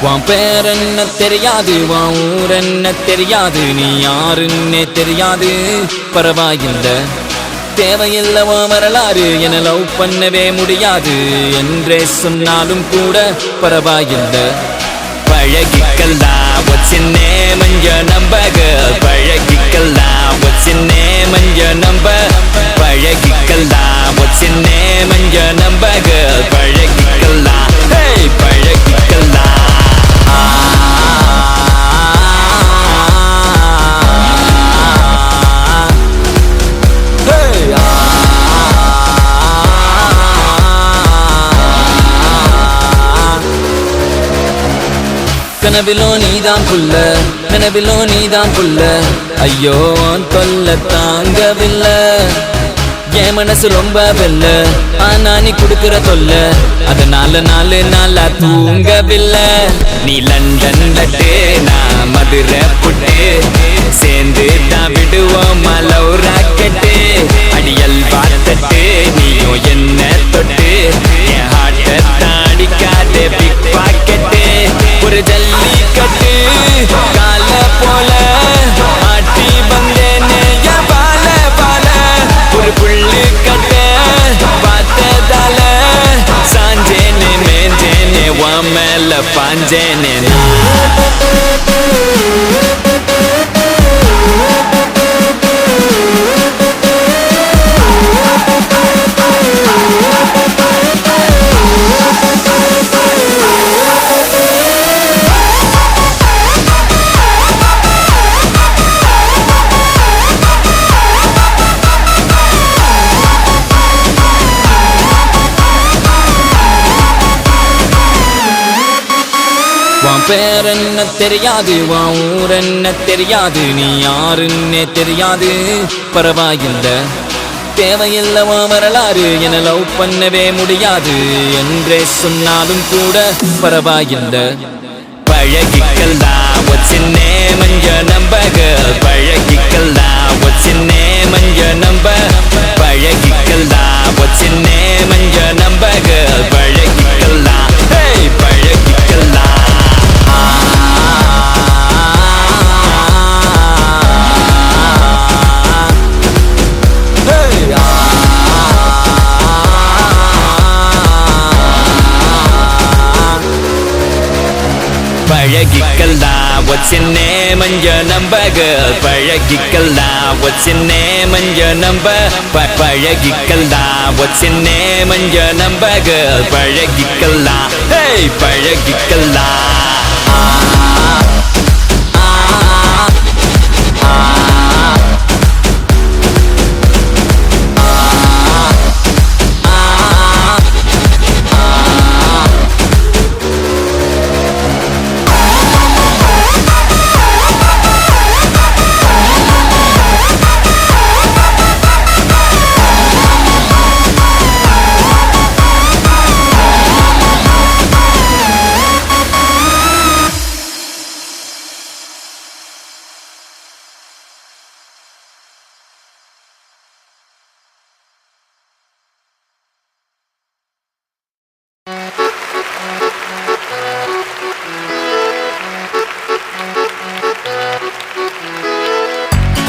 உன் பேர் என்ன தெரியாது, உன் ஊர் என்ன தெரியாது, நீ யாருன்னே தெரியாது, பரவாயில்ல. தேவையில்லை உன் வரலாறு, என லவ் பண்ணவே முடியாது என்றே சொன்னாலும் கூட பரவாயில்ல. பழகிக்கலாம் what's your name and your number girl, பழகிக்கலாம் what's your name and your number, பழகிக்கலாம் what's your name and your number girl, பழகிக்கலாம் hey பழகிக்கலாம். கனவிலோ நீதான் புள்ள, நினைவிலோ நீதான் புள்ள, ஐயோ தொல்ல தாங்கவில்லை. என் மனசு ரொம்ப வெல்ல, ஆனா நீ குடுக்கிற தொல்ல, அதனால நாலு நாளா தூங்கவில்லை. நீ லண்டன் லட்டு, நான் மதுரை புட்டு, சேர்ந்து தான் விடுவோம் மலவு ராக்கெட்டு. அடியல் பார்த்தட்டு நீயும் என்ன தொட்டு, என் ஹார்ட்டை தாடிக்காதே பிக் பாக்கெட்டு. ஒரு ஜல்லிக்கட்டு கால போல ஆட்டி வந்தேனே என் பால பால, ஒரு புள்ளு கட்ட பார்த்ததால சாஞ்சேனே மேஞ்சேனே உன் மேல பாஞ்சேனே. உன் பேர் என்ன தெரியாது, உன் ஊர் என்ன தெரியாது, நீ யாருன்னே தெரியாது, பரவாயில்ல. தேவையில்லை உன் வரலாறு, என லவ் பண்ணவே முடியாது என்றே சொன்னாலும் கூட பரவாயில்ல. பழகிக்கலாம் what's your name and your number girl, பழகிக்கலாம் what's your name and your number, பழகிக்கலாம் what's your name and your number girl, பழகிக்கலாம் hey பழகிக்கலாம். பழகிக்கலாம் what's your name and your number girl, பழகிக்கலாம் what's your name and your number, பழகிக்கலாம் what's your name and your number girl, பழகிக்கலாம் hey பழகிக்கலாம்.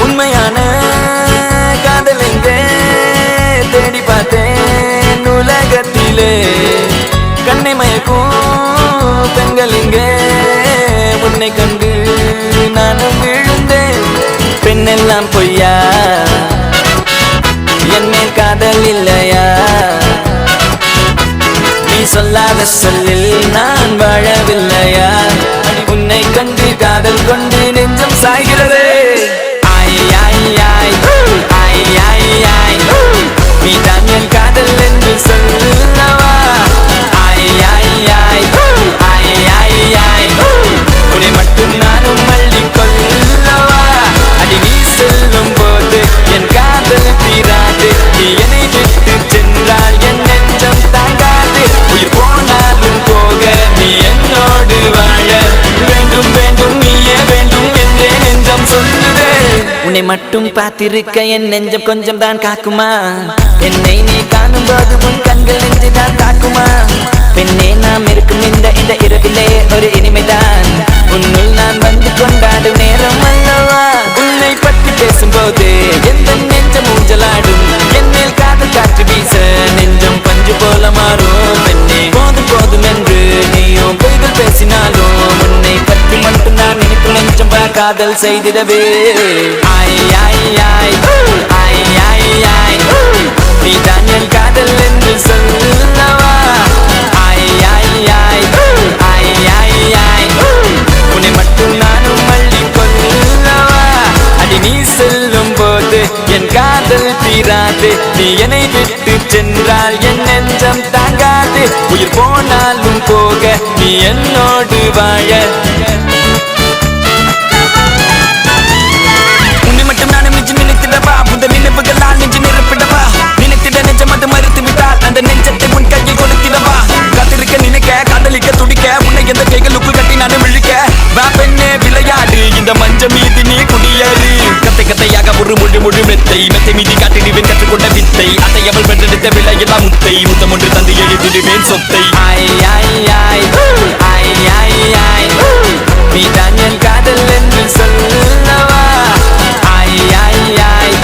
உண்மையான காதல் எங்கே தேடி பார்த்தேன் உலகத்திலே, கண்ணை மயக்கும் பெண்கள் இங்கே, உன்னை கண்டு நானும் விழுந்தேன். பெண்ணெல்லாம் பொய்யா, என் மேல் காதல் இல்லையா, நீ சொல்லாத சொல்லில் நான் வாழவில்லையா, உன்னை கண்டு காதல் கொண்டு நெஞ்சம் சாய்கிறது. நீதான் என் காதல் என்று சொல்லவா, உன்னை மட்டும் நானும் மல்லிக் கொள்ளவா. அடி நீ செல்லும் போது என் காதல் தீராது, நீ என்னை விட்டு சென்றால் என் நெஞ்சம் தாங்காது. உயிர் போனாலும் போக நீ என்னோடு வாழ வேண்டும் வேண்டும், நீயே வேண்டும் என்றே நெஞ்சம் சொல்லுதே. உன்னை மட்டும் பார்த்திருக்க என் நெஞ்சம் கொஞ்சம் தான் காக்குமா, என்னை நீ காணும் போது உன் கண்கள் நெஞ்சு தான் தாக்குமா. பெண்ணே நாம் இருக்கும் இந்த இரவிலே ஒரு இனிமை காதல் செய்திடவே ஆய் ஆய் ஆய் ஆய் ஆய் ஆய் நீதான் என் காதல் என்று சொல்லவா ஆய் ஆய் ஆய் ஆய் ஆய் ஆய் உன்னை மட்டும் நானும் அள்ளி கொள்ளவா அடி நீ செல்லும் போது என் காதல் தீராது நீ என்னை விட்டு சென்றால் என் நெஞ்சம் தாங்காது உயிர் போனாலும் போக நீ என்னோடு வாழ உன்னை மட்டும் நானும் நெஞ்சு நினைத்திடவா புந்த நினைவுகளால் நெஞ்சு நிரப்பிடவா நினைத்திட நெஞ்சம் அது மறுத்து விட்டால் அந்த நெஞ்சத்தை உன் கையில் கொடுத்திடவா காத்திருக்க நினைக்க காதலிக்க துடிக்க உன்னை எந்த கைகளுக்குள் கட்டி நானும் விழிக்க வா பெண்ணே விளையாடு இந்த மஞ்ச மீது நீ குடியேறு கத்தை கத்தையாக ஒரு முழு முழு மெத்தை மெத்தை மீதி காட்டிடுவேன் கற்றுக்கொண்ட வித்தை அத்தை அவள் பெற்றெடுத்த விலையெல்லாம் முத்தை முத்தம் ஒன்று தந்து எழுதிடுவேன் சொத்தை ஆய் ஆய் ஆய் ஆய் ஆய் ஆய் நீதான் என் காதல் என்று சொல்லவா ஆய் ஆய் ஆய்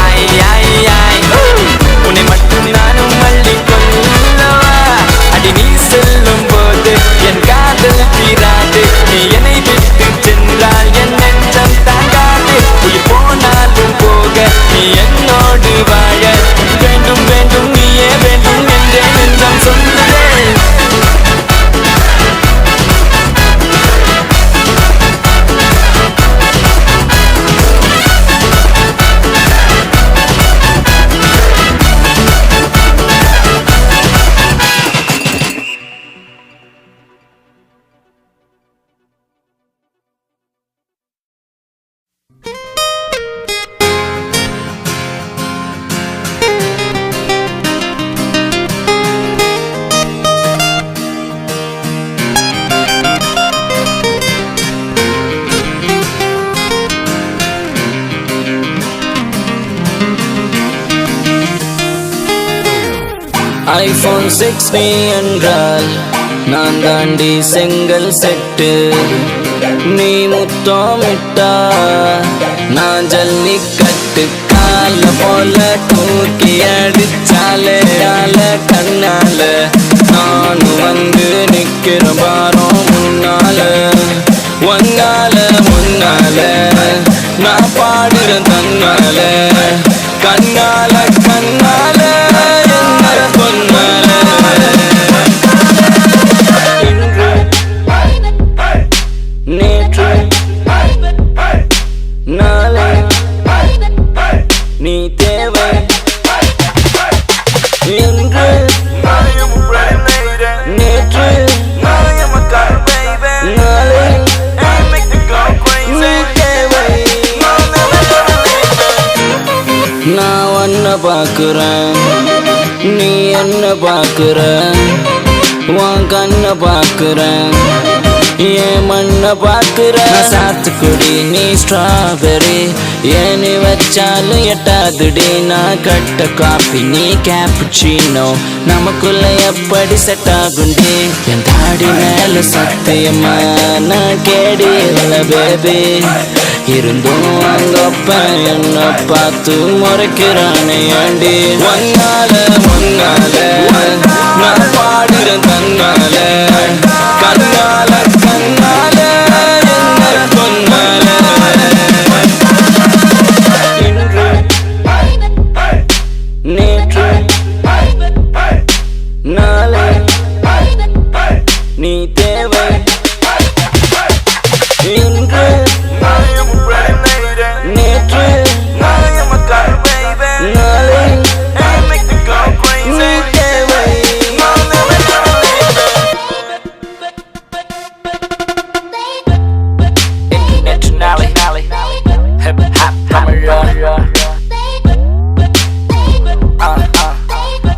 ஆய் ஆய் ஆய் உன்னை மட்டும் நானும் அள்ளி கொள்ளவா அடி நீ செல்லும் போது என் காதல் தீராது நீ என்னை விட்டு சென்றால் என் நெஞ்சம் தாங்காது உயிர் போனாலும் போக நீ என்னோடு வாழ வேண்டும் வேண்டும் நீயே வேண்டும் என்றே நெஞ்சம் சொல்லுதே iPhone 6 என்றால் நான் தாண்டி செங்கல் செட்டு நீ முத்தமிட்டா நான் ஜல்லிக்கட்டு கால போல தூக்கி அடிச்சாலே ஆல கண்ணால நானும் வந்து நிக்கிற பாரோ முன்னால ஒன்னால முன்னால நான் பாடுற தன்னால கண்ணால கண்ணால நேற்று நாளை நீ தேவை என்று நேற்று நாளை நீ தேவை நான் உன்னை பார்க்குறேன் நீ என்ன பார்க்குற உன் கண்ணை பார்க்குறேன் என் மண்ணை பார்க்குற சாத்துக்குடி நீ ஸ்ட்ராபெரி ஏனி வச்சாலும் எட்டாதுடி நான் கட்ட காப்பி நீ கேப்புச்சினோ நமக்குள்ள எப்படி செட் ஆகுண்டி என் தாடி மேல சத்தியமா நான் கேடி இல்லை பேபி இருந்தும் அங்கப்ப என்ன பார்த்து முறைக்கிறானே ஆண்டி ஒன்னால ஒன்னால நான் பாடுற தன்னால கண்ணால கண்ணால என்ன கொன்னால இன்று நேற்று நாளை நீ தேவை இன்று நேற்று நாளை நீ தேவை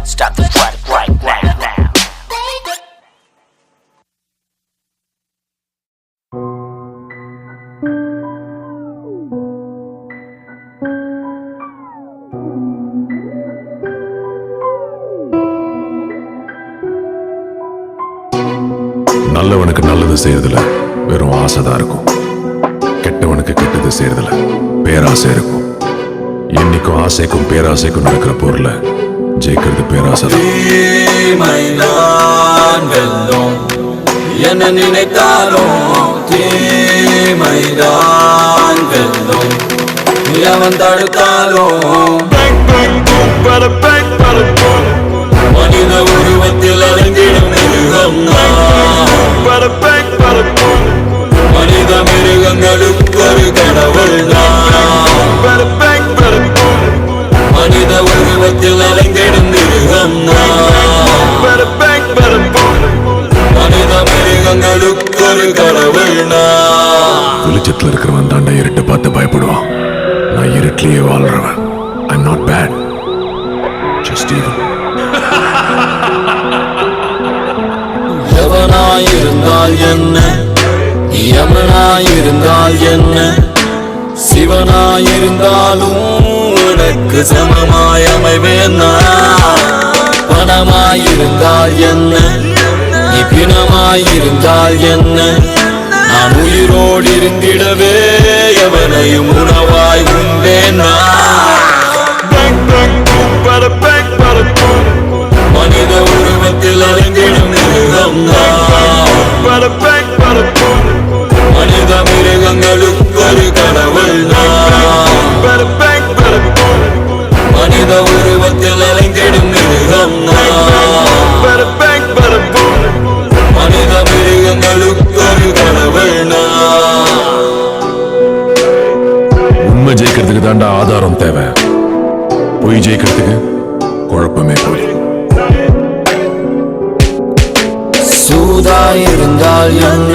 Stop the fight right now. நல்லவனுக்கு நல்லது செய்யறதுல வெறும் ஆசைதான் இருக்கும், கெட்டவனுக்கு கெட்டது செய்யறதுல பேராசை இருக்கும். என்னைக்கும் ஆசைக்கும் பேராசைக்கும் நடக்கிற போர்ல ஜெயிக்கிறது பேராசை. என்ன நினைத்தாலும் தீமைதான் வெல்லும் எவன் தடுத்தாலும் மனித உருவத்தில் அடங்கிடும் மிருகம் மனித மிருகங்களுக்கு ஒரு கடவுள் மனித உருவத்தில் அடங்கிடும் மிருகம் மனித மிருகங்களுக்கு ஒரு கடவுள் வெளிச்சத்துல இருக்கிறவன் தாண்டா இருட்டை பார்த்து பயப்படுவான். நான் இருட்டிலேயே வாழ்றவன். I'm not bad. Just even. எவனாயிருந்தால் என்ன, யமனாயிருந்தால் என்ன, சிவனாயிருந்தாலும் உனக்கு சமமாய் அமைவேன் நான். பணமாயிருந்தால் என்ன, நீ பிணமாயிருந்தால் என்ன, நான் உயிரோடு இருந்திடவே எவனையும் உணவாய் உண்டேன் மனித உருவத்தில் அடங்கிடும் மிருகம் மனித மிருகங்களுக்கு ஒரு கடவுள் மனித உருவத்தில் அடங்கிடும் மிருகம் மனித மிருகங்களுக்கு ஒரு கடவுள் உண்மை ஜெயிக்கிறதுக்கு தாண்டா ஆதாரம் தேவை. பொய் ஜெயிக்கிறதுக்கு குழப்பமே போய். சூதாயிருந்தால் என்ன,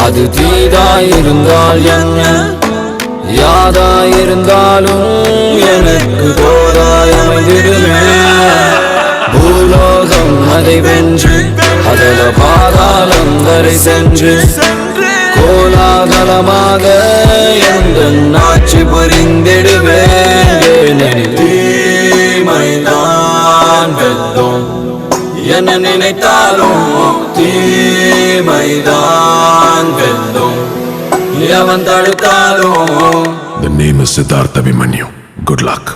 அது தீதாயிருந்தால் என்ன, யாதாயிருந்தாலும் எனக்கு தோதாயமைந்திடுமே. பூலோகம் அதை வென்று அதல பாதாளம் வரை சென்று கோலாகலமாக எந்த ஆட்சி புரிந்திடுவேன். தீமைதான் வெல்லும் என்ன நினைத்தாலும் தீமைதான் வெல்லும் எவன் தடுத்தாலும். The name is Siddhartha Abhimanyu. Good luck.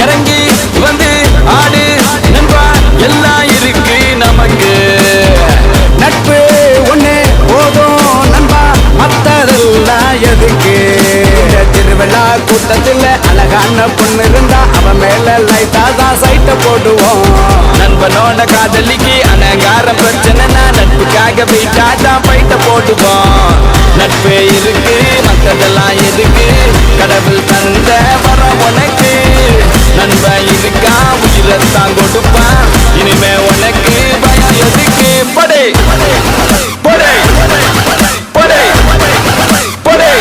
இறங்கி வந்து ஆடு நண்பா, எல்லாம் இருக்கு நமக்கு. நட்பு ஒண்ணு போதும் நண்பா, மத்ததெல்லாம் எதுக்கு? திருவிழா கூட்டத்தில் அழகான பொண்ணு இருந்தா அவன் மேல லைட்டா தான் சைட்ட போடுவோம். நண்பனோட காதலிக்கு அனகார பிரச்சனைனா நட்புக்காக வீட்டா தான் பைட்ட போடுவோம். நட்பு இருக்கு மத்ததெல்லாம் எதுக்கு? கடவுள் தந்த வர உனக்கு. நண்பன் இருக்கா உயிரத்தான் கொடுப்பான், இனிமே உனக்கு பயம் எதுக்கு? படை படை படை படை படை.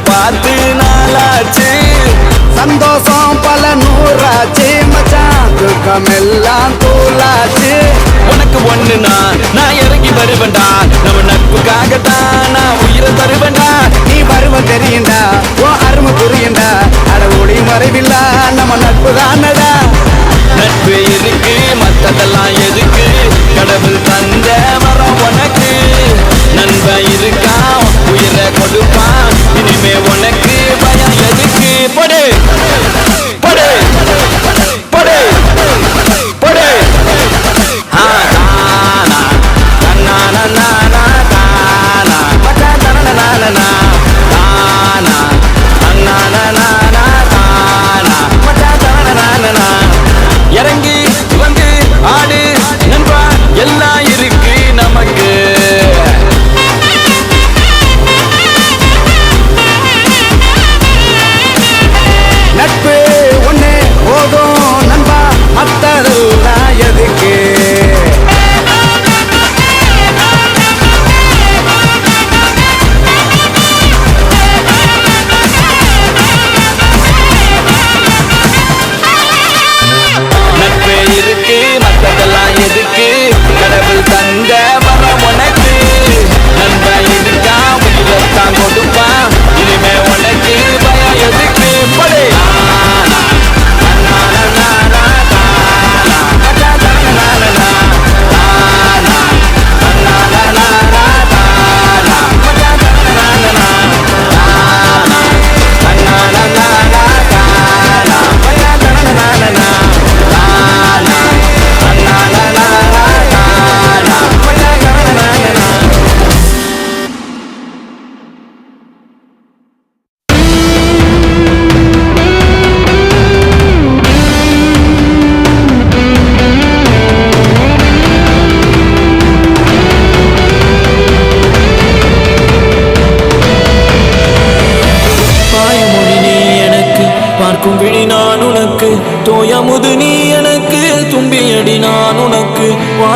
பார்த்து நாளாச்சு, சந்தோஷம் பல நூறாச்சு மச்சான், துக்கம் எல்லாம் தூளாச்சு. உனக்கு ஒண்ணுனா நான் இறங்கி வருவேன்டா, நம்ம நட்புக்காகத்தான் நான் உயிரை தருவேன்டா. நீ வருவன் தெரியுண்டா, உன் அருமை புரியுண்டா, அட ஒளி மறைவில்லா நம்ம நட்பு தானடா. நட்பு இருக்கு மத்ததெல்லாம் எதுக்கு?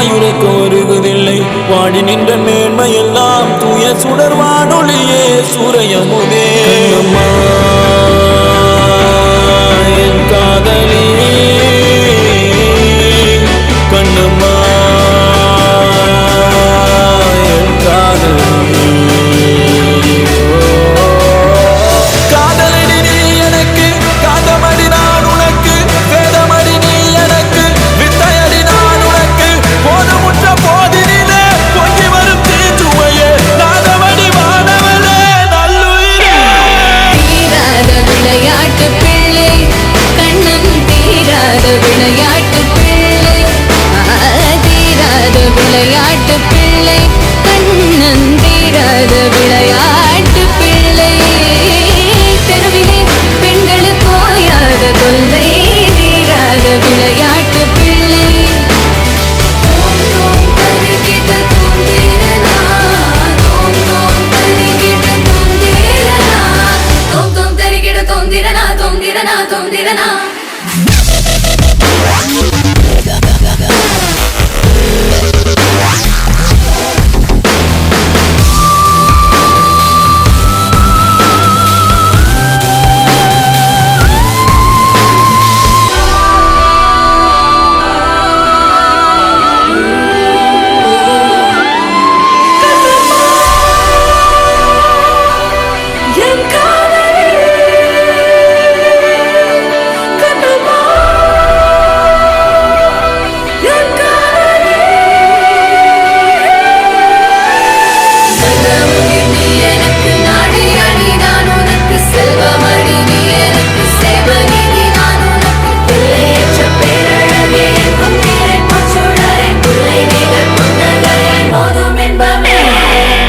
வாயுரைக்க வருவதில்லை. வாடி நின்ற மேன்மையெல்லாம் தூய சுடர் வானொலியே சூரையமுதே. கண்ணம்மா என் காதலி, கண்ணம்மா என் காதலி. காதலடி நீ எனக்கு, காதமடி நான் உனக்கு, வேதமடி நீ எனக்கு, வித்தையடி நான் உனக்கு. போதுமுற்ற போதினிலே பொங்கி வரும் தீச்சுவையே, நாதமடி வானவளே நல்லுயிரே. தீராத விளையாட்டு பிள்ளை கண்ணன், தீராத விளையாட்டு பிள்ளை. தீராத விளையாட்டு பிள்ளை கண்ணன், தீராத விளையாட்டு பிள்ளை. தெருவிலே பெண்களுக்கு ஓயாத தொல்லை, தீராத விளையாட்டு பிள்ளை. தோம் தோம் தருகிட தோந்திரனா, தோம் தோம் தருகிட தோந்திரனா, தோம் தோம் தருகிட தோந்திரனா, தோந்திரனா தோந்திரனா. என் காதலி, கண்ணம்மா என் காதலி. செல்வமடி நீ எனக்கு, நாடியடி நான் உனக்கு, செல்வமடி நீ எனக்கு, சேவநிதி நான் உனக்கு. பிள்ளையற்ற பேரழகே எங்கும் நீரை போச்சுடரே, பிள்ளை நிகழ் புன்னகையை மோதும் என்பமே.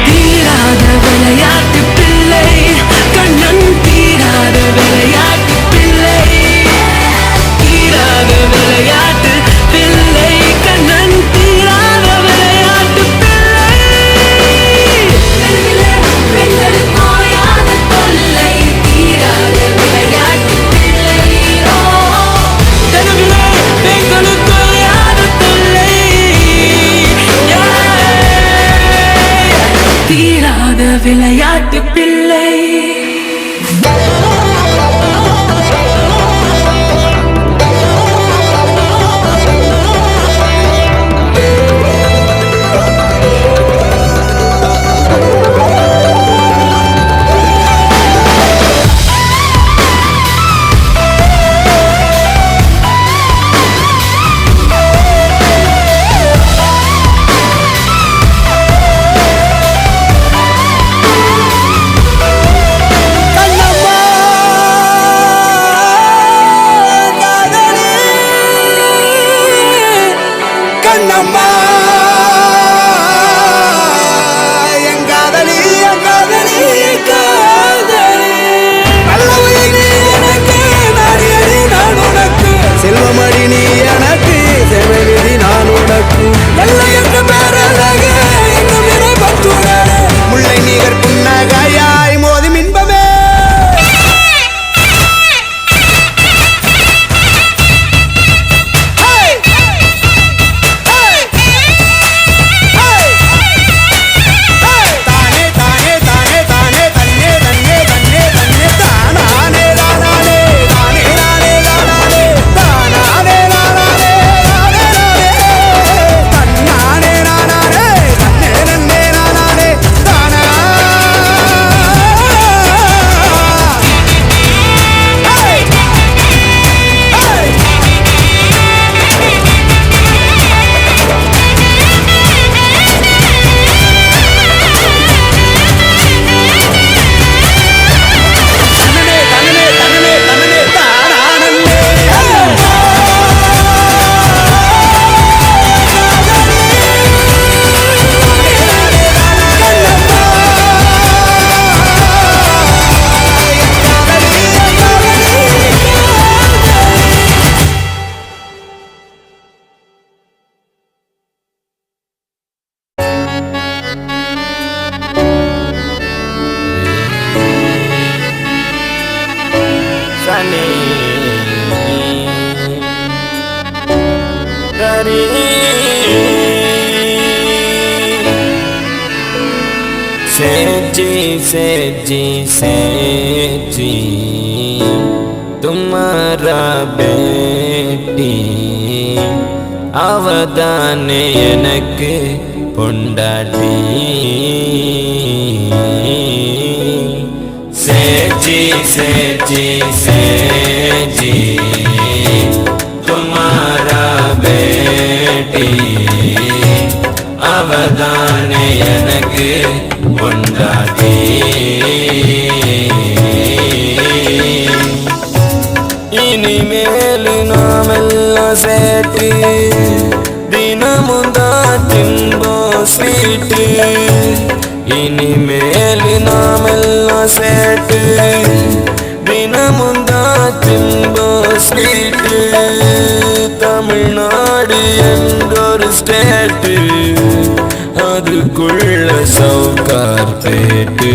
தீராத விளையாட்டு பிள்ளை கண்ணன், தீராத விளையாட்டு பிள்ளை. தீராத விளையாட்டு பிள்ளை கண்ணன், தீராத விளையாட்டு பிள்ளை. தெருவிலே பெண்களுக்கு ஓயாத தொல்லை, தீராத விளையாட்டு பிள்ளை. ஓ தெருவிலே பெண்களுக்கு யாத தொல்லை. தீராத விளையாட்டு பிள்ளை. கண்ணம்மா என் காதலி, என் காதலி, என் காதலி. நல்லவழி நீ எனக்கு, நாடியடி நான் உனக்கு, செல்வமடி நீ எனக்கு, செவநிதி நான் உனக்கு. வெள்ளை என்ற பேரழகே இன்னும் இணை பற்றுடனே, முல்லை நீகர் புன்னகையாய் மோதும் இன்பமே. Hey! Hey! सेठ जी तुम्हारा बेटी அவதானே எனக்கு பொண்டாட்டி सेठ जी तुम्हारा बेटी அவதானே எனக்கு பொண்டாட்டி இனிமேல் நாமெல்லாம் சேட்டு தினமும் தான் தின்போம் ஸ்வீட்டு இனிமேல் நாமெல்லாம் சேட்டு தினமும் தான் தின்போம் ஸ்வீட்டு தமிழ்நாடு என்றொரு ஸ்டேட்டு அதுக்குள்ள சவுகார்பேட்டு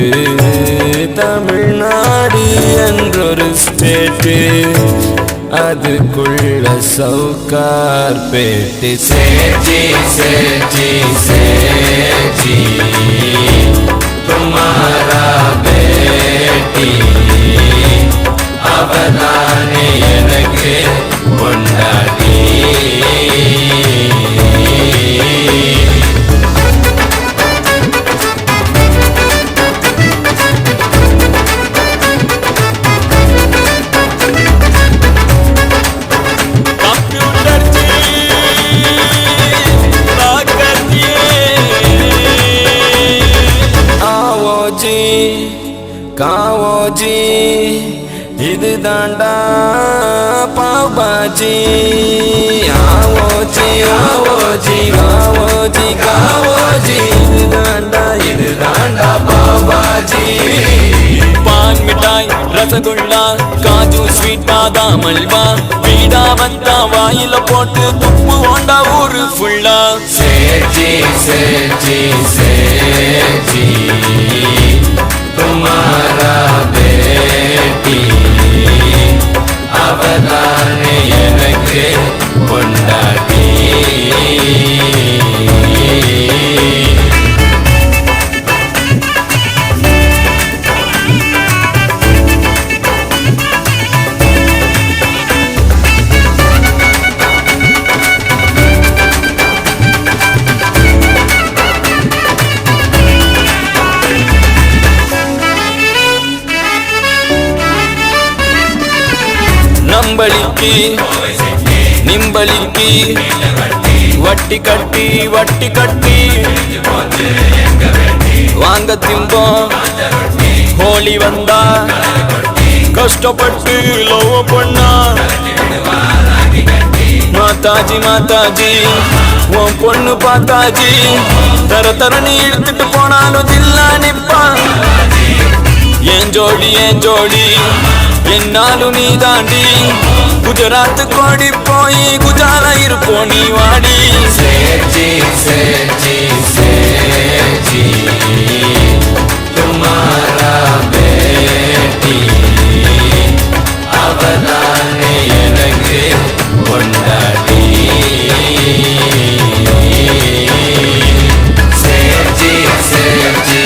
தமிழ்நாடு என்றொரு ஸ்டேட்டு அதுக்குள்ள சவுகார்பேட்டு सेठ जी तुम्हारा बेटी அவதானே எனக்கு பொண்டாட்டி காவோஜி இது தாண்டா பாபாஜி ஆவோஜி ஆவோஜி காவோஜி காவோஜி இது தாண்டா பாபாஜி பான் மிட்டாய் ரசகுல்லா காஜு ஸ்வீட் பாதாம் அல்வா வீடா வந்தா வாயில போட்டு துப்பு ஓண்டா ஊரு ஃபுல்லா सेठ जी तुम्हारा बेटी அவதானே எனக்கு பொண்டாட்டி நம்பளிக்கு நிம்பளிக்கு வட்டி கட்டி வாங்க திம்போம் ஹோலி வந்தா கஷ்டப்பட்டு லவ் பண்ணா மாதாஜி உன் பொண்ணு பார்த்தாஜி தரன்னு இழுத்துட்டு போனாலும் தில்லா நிப்பான் ஏன் ஜோடி என்னாலும் நீ தாண்டி குஜராத் கோடி போய் குஜால இருப்போம் நீ வாடி सेठ जी तुम्हारा बेटी அவதானே எனக்கு பொண்டாட்டி सेठ जी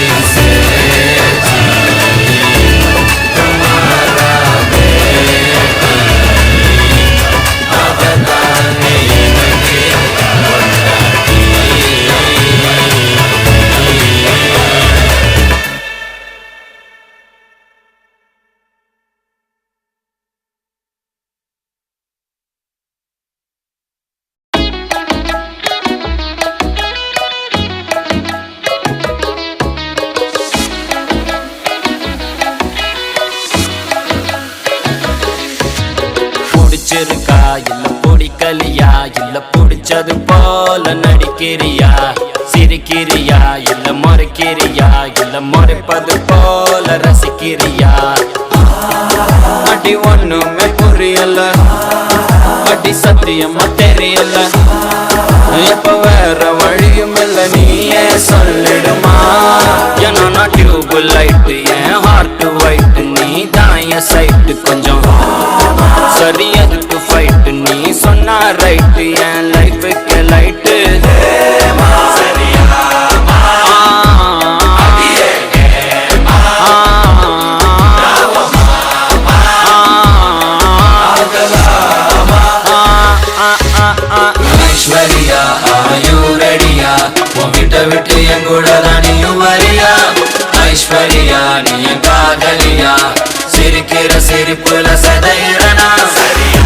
பிடிச்சிருக்கா இல்ல பிடிக்கலையா இல்ல பிடிச்சது போல நடிக்கிறியா சிரிக்கிறியா இல்ல முறைக்கிறியா இல்ல முறைப்பது போல ரசிக்கிறியா அடி ஒண்ணுமே புரியல அடி சத்தியமா தெரியல இப்ப வேற வழியும் இல்ல நீயே சொல்லிடுமா ஏன்னா நான் டியூப் லைட்டு என் ஹார்ட் ஒயிட் நீ தான் என் சைட்டு கொஞ்சம் சரி அதுக்கு ஃபைட் நீ சொன்னா ரைட்டு என் லைஃபுக்கு லைட்டு விட்டு என் கூட தான் நீயும் வரியா ஐஸ்வர்யா நீ என் காதலியா சிரிக்கிற சிரிப்புல சதையிறனா சரியா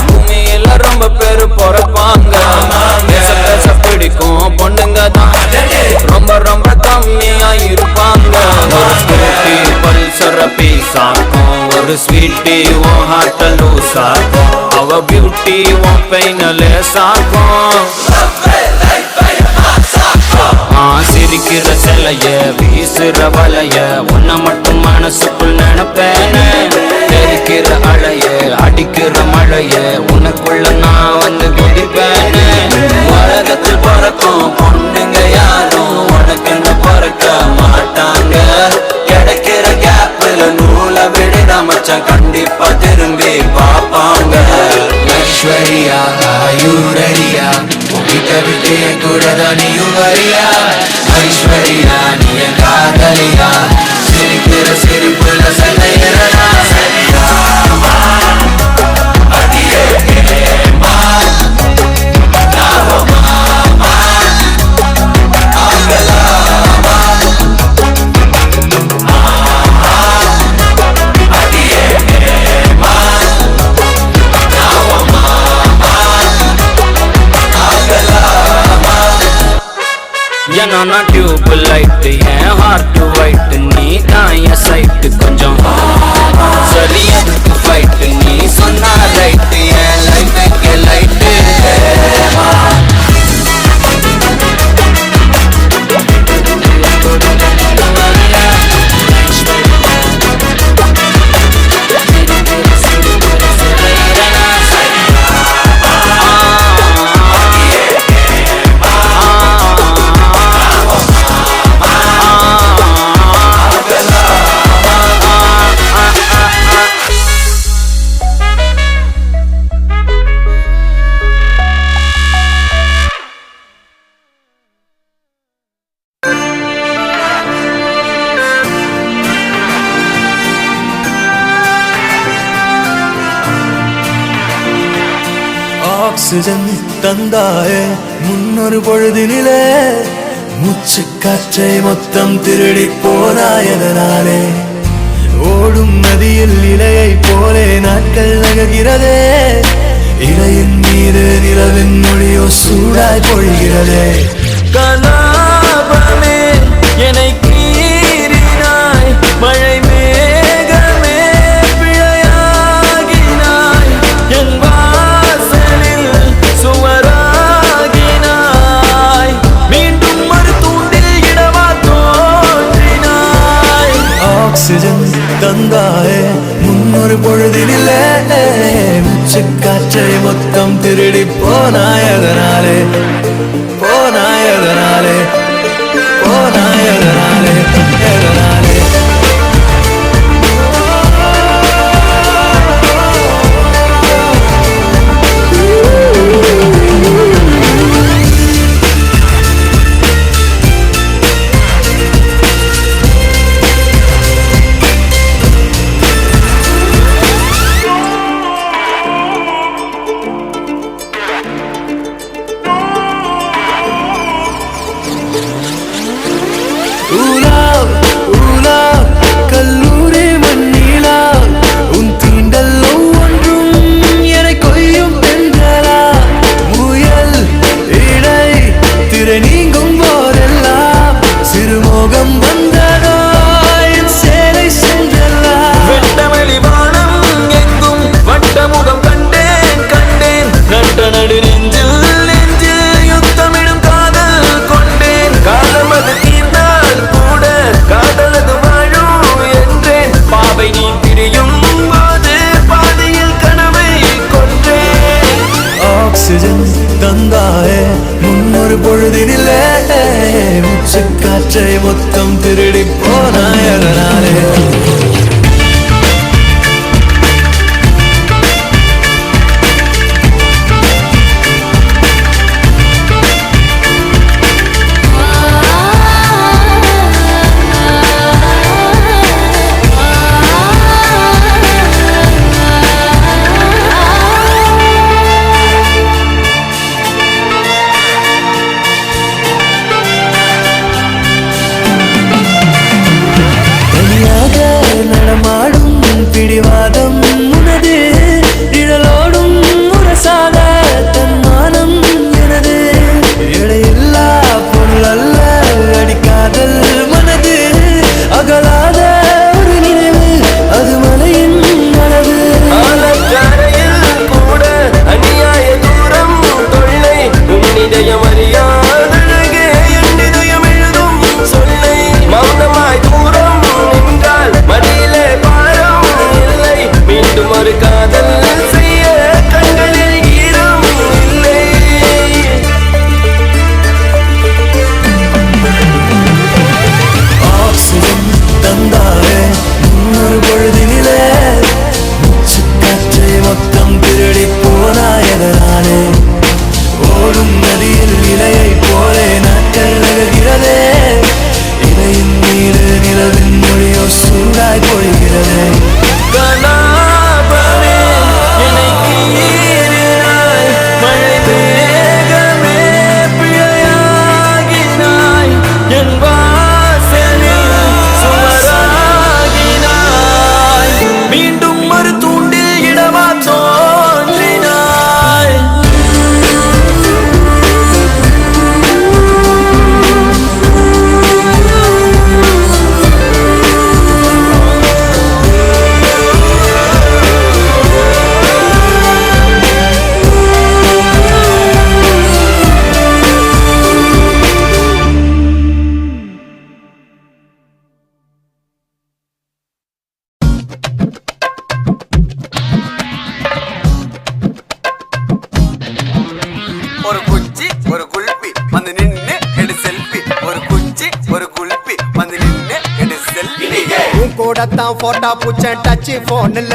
பூமியில ரொம்ப பேரு பொறப்பாங்க பேச பிடிக்கும் பொண்ணுங்க தான் ரொம்ப ரொம்ப கம்மியா இருப்பாங்க ஒரு ஸ்கூட்டி பல்சர பீஸாக்கும் ஒரு ஸ்வீட்டி உன் ஹார்ட்ட லூசாக்கும் அவ பியூட்டி உன் பெயின லேசாக்கும் சிரிக்கிற சிலைய வீசுற வலைய உன்னை மட்டும் மனசுக்குள் நினைப்பேனே தெரிக்கிற அலைய அடிக்கிற மழைய உனக்குள்ள நான் வந்து குதிப்பேனே உலகத்தில் பிறக்கும் பொண்ணுங்க யாரும் உனக்குன்னு பிறக்க மாட்டாங்க கிடைக்கிற கேப்ல நூலை விடுற மச்சான் கண்டிப்பா திரும்பி பாப்பாங்க ஐஸ்வர்யா ஆயுரரியா உன்கிட்ட விட்டு என் கூட தான் நீயும் வரியா ஐஸ்வர்யா நீ என் காதலியா சிரிக்கிற சிரிப்புல சதையிறனா சரியா ஏன்னா டியூப் லைட்டு என் ஹார்ட் ஒயிட் நீ தான் என் சைட்டு கொஞ்சம் சரி அதுக்கு ஃபைட்டு நீ சொன்னா ரைட்டு என் லைஃபுக்கு லைட்டு ஆக்சிஜன் தந்தாயே முன்னொரு பொழுதினிலே மூச்சு காற்றை மொத்தம் திருடி போனாயதனாலே ஓடும் நதியில் இலையை போலே நாட்கள் நகர்கிறதே இலையின் மீது நிலவின் மொழியோ சூடாய் பொழிகிறதே கலாபமே என்னை கீறினாய் மழை மேகமே பிழையாகினாய் என் வாசலில் சுவராகினாய் மீண்டும் ஒரு தூண்டில் இடமா தோன்றினாய் ஆக்சிஜன் தந்தாயே முன்னொரு பொழுதினிலே மூச்சு காற்றை மொத்தம் திருடி போனாயதனாலே போனாயதனாலே போனாயதனாலே எதனாலே தந்தாயே முன்னொரு பொழுதினிலே உச்சி காற்றை மொத்தம் திருடி போனாய் அதனாலே நடமாடும் பிடிவாதம் உனது நிழலோடும் முரசாக தன்மானம் எனது இடையில்லா பொருள் அல்ல அடிக்காதல் மனது அகலாத ஒரு நினைவு அது மலையின் அளவு கூட அநியாய தூரம் தொல்லை உன்னிதயம் அறியாதழகே என் இதயம் எழுதும் சொல்லை மௌனமாய் தூரம் நின்றால் மடியிலே பாரம் இல்லை மீண்டும் ஒரு காதல் செய்ய கண்களில் ஈரம் இல்லை ஆக்சிஜன் தந்தாயே முன்னொரு பொழுதினிலே உச்சி காற்றை மொத்தம் திருடி போனாய் அதனாலே ஓடும் நதியில் இலையை போலே நாட்கள் நகர்கிறதே இலையின் மீது நிலவின் மொழியோ சூடாய் பொழிகிறதே கனாபமே என்னை கீறினாய் மழை மேகமே பிழையாகினாய் என் வாசலில் சுமராகினாய் மீண்டும் ஒரு தூண்டில் இடமா தோன்றினாய் ஒரு குச்சி ஒரு குல்பி வந்து நின்னு எடு செல்ஃபி ஒரு குச்சி ஒரு குல்பி வந்து நின்னு எடு செல்ஃபி உன் கூடத்தான் போட்டா பூச்சேன் டச் போன்ல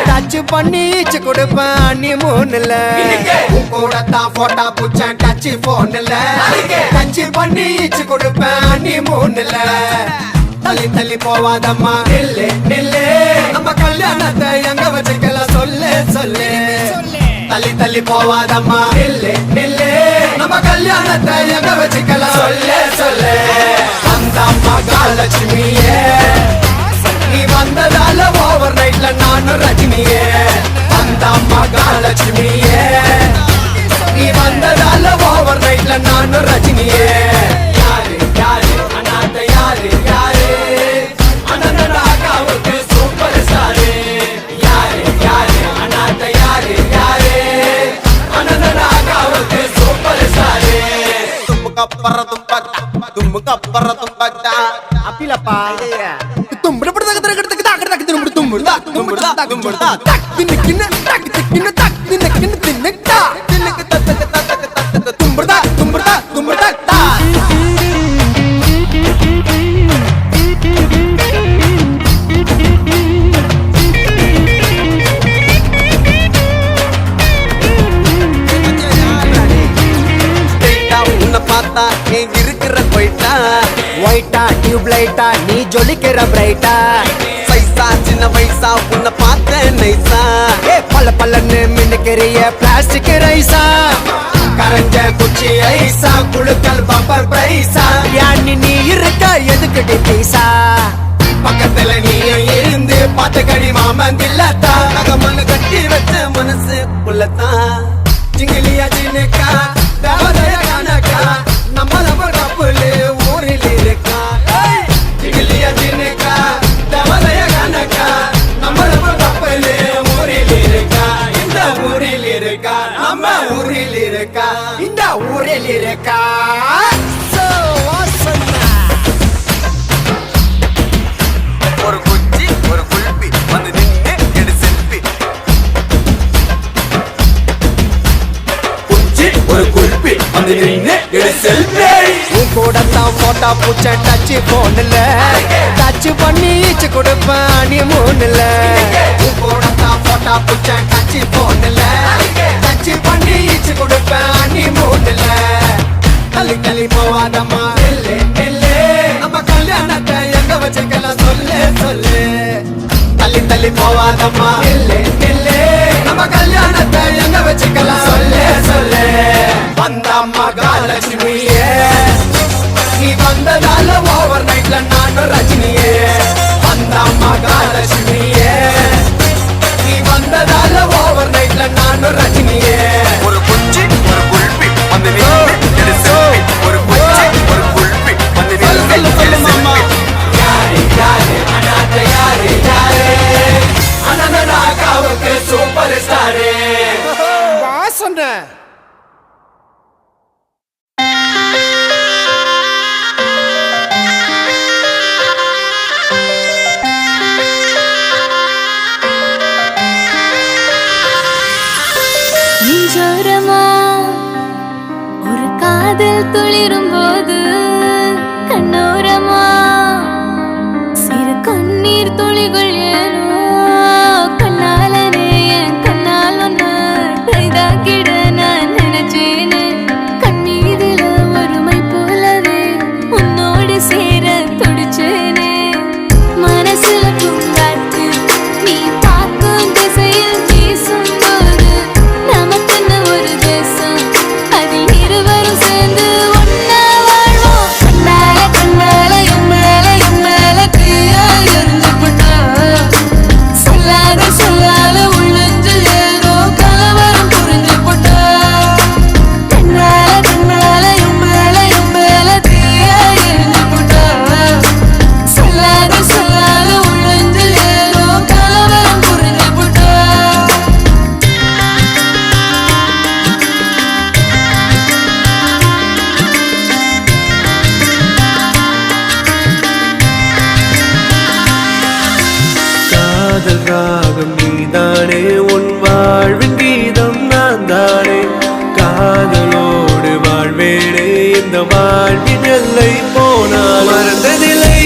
டச் பண்ணி ஈச்சு கொடுப்பேன் அண்ணி மூணுல உன் கூடத்தான் போட்டா பூச்சேன் டச் போன்ல டச் பண்ணி ஈச்சு கொடுப்பேன் அண்ணி மூணுல தள்ளி தள்ளி போவாதம்மா நில்லு நில்லு நம்ம கல்யாணத்தை எங்க வச்சுக்கலாம் சொல்லு சொல்லு தள்ளி தள்ளி போவாதம்மா நில்லு நில்லு நம்ம கல்யாணத்தை எங்க வச்சுக்கலாம் சொல்லு சொல்லு அந்த மகாலட்சுமியே நீ வந்ததால ஓவர் நைட்ல நானும் ரஜினியே அந்த மகாலட்சுமியே நீ வந்ததால ஓவர் நைட்ல நானும் ரஜினியே யாரு யாரு அண்ணாத்த யாரு யாரு அண்ணனாக்காவுக்கு சூப்பர் ஸ்டாரு யாரு யாரு அண்ணாத்த யாரு யாரு அண்ணனாக்காவுக்கு சூப்பர் ஸ்டாரு தும்முக்கப்புற தும்பக்தா அப்பிலப்பா தும்புட தும்புடா பார்த்தா நீ இருக்கிற போயிட்டா ஒயிட்டா டியூப் லைட்டா நீ ஜொலிக்கிற பிரைட்டா சைஸா சின்ன வயசா உன்னை பார்த்த நைசா ஏ பல்ல பல்லன்னு மின்னுக்கிறிய பிளாஸ்டிக் ரைஸா கரஞ்ச குச்சி ஐசா குழுக்கள் பம்பர் பிரைஸா யானி நீ இருக்க எதுக்குடி பீசா பக்கத்துல நீயும் இருந்து பார்த்த கடி மாமன் தில்லத்தா நகமண்ணு கட்டி வச்ச மனசு புள்ளத்தான் ஜிங்கிலியா ஜினுக்கா தேவதைய கணக்கா நம்ம கப்புலு ஊரில் இருக்கா ஜிங்கிலியா ஜினுக்கா தேவதைய கணக்கா நம்ம கப்புலு ஊரில் இருக்கா இந்த ஊரில் இருக்கா நம்ம ஊரில் இருக்கா இந்த ஊரில் இருக்கா ஒரு குச்சி ஒரு குல்பி வந்து நின்னு எடு செல்ஃபி வந்து நின்னு எடு செல்ஃபி உன் கூட தான் போட்டா பூச்ச டச் போன்ல டச் பண்ணி ஈச்சு கொடுப்பேன் நீ மூணுல உன் கூட தான் போட்டா பூச்ச டச் போன்ல டச் பண்ணி ஈச்சு கொடுப்பேன் நீ மூணுல தள்ளி தள்ளி போவாதம்மா இல்லே இல்லே நம்ம கல்யாணத்தை எங்க வச்சுக்கலாம் சொல்லு சொல்லு தள்ளி தள்ளி போவாதம்மா இல்லே இல்லே நம்ம கல்யாணத்தை எங்க வச்சுக்கலாம் சொல்லு சொல்லு வந்த மகாலட்சுமியே நீ வந்ததால ஓவர் நைட்ல நானும் ரஜினியே வந்த மகாலட்சுமியே நீ வந்ததால ஓவர் நைட்ல நானும் ரஜினியே ஒரு குச்சி ஒரு குல்பி வந்து நின்னு எடு செல்ஃபி ஒரு குச்சி ஒரு குல்பி வந்து நின்னு எடு செல்ஃபி யாரு யாரு அனாதை யாரு யாரு அனந்தராகாவுக்கு சூப்பர் ஸ்டாரு வாசனை நெஞ்சோரமா ஒரு காதல் துளிரும் போது கண்ணோரமா சிறு கண்ணீர் துளிகள் ஏனோ கண்ணாலனே என் கண்ணால் ஒன்று கைதாக்கிட நான் நினைச்சேனே கண்ணீரில ஒருமை போலவே உன்னோடு சேர துடிச்சேனே மனசுல பூங்காற்று நீ பார்க்கும் திசையில் வீசும் போது நமக்குன்னு ஒரு தேசம் அதில் இருவரும் சேர்ந்து ஒன்னா வாழ்வோம் கண்ணால கண்ணால எம்மேல தீயா எரிஞ்சு போட்டா சொல்லாத சொல்லாத உள்ளஞ்சில் ஏதோ கலவரம் புரிஞ்சு போட்டா கண்ணால கண்ணால எம்மேல தீயா எரிஞ்சு போட்டா சொல்லாத சொல்லாத உள்ளஞ்சில் ஏதோ கலவரம் புரிஞ்சு போட்டா காதல் ராகம் நீதானே உன் வாழ்வின் கீதம் நான் தானே காதலோடு வாழ்வேனே இந்த வாழ்வின் எல்லை போனால் மறந்ததில்லை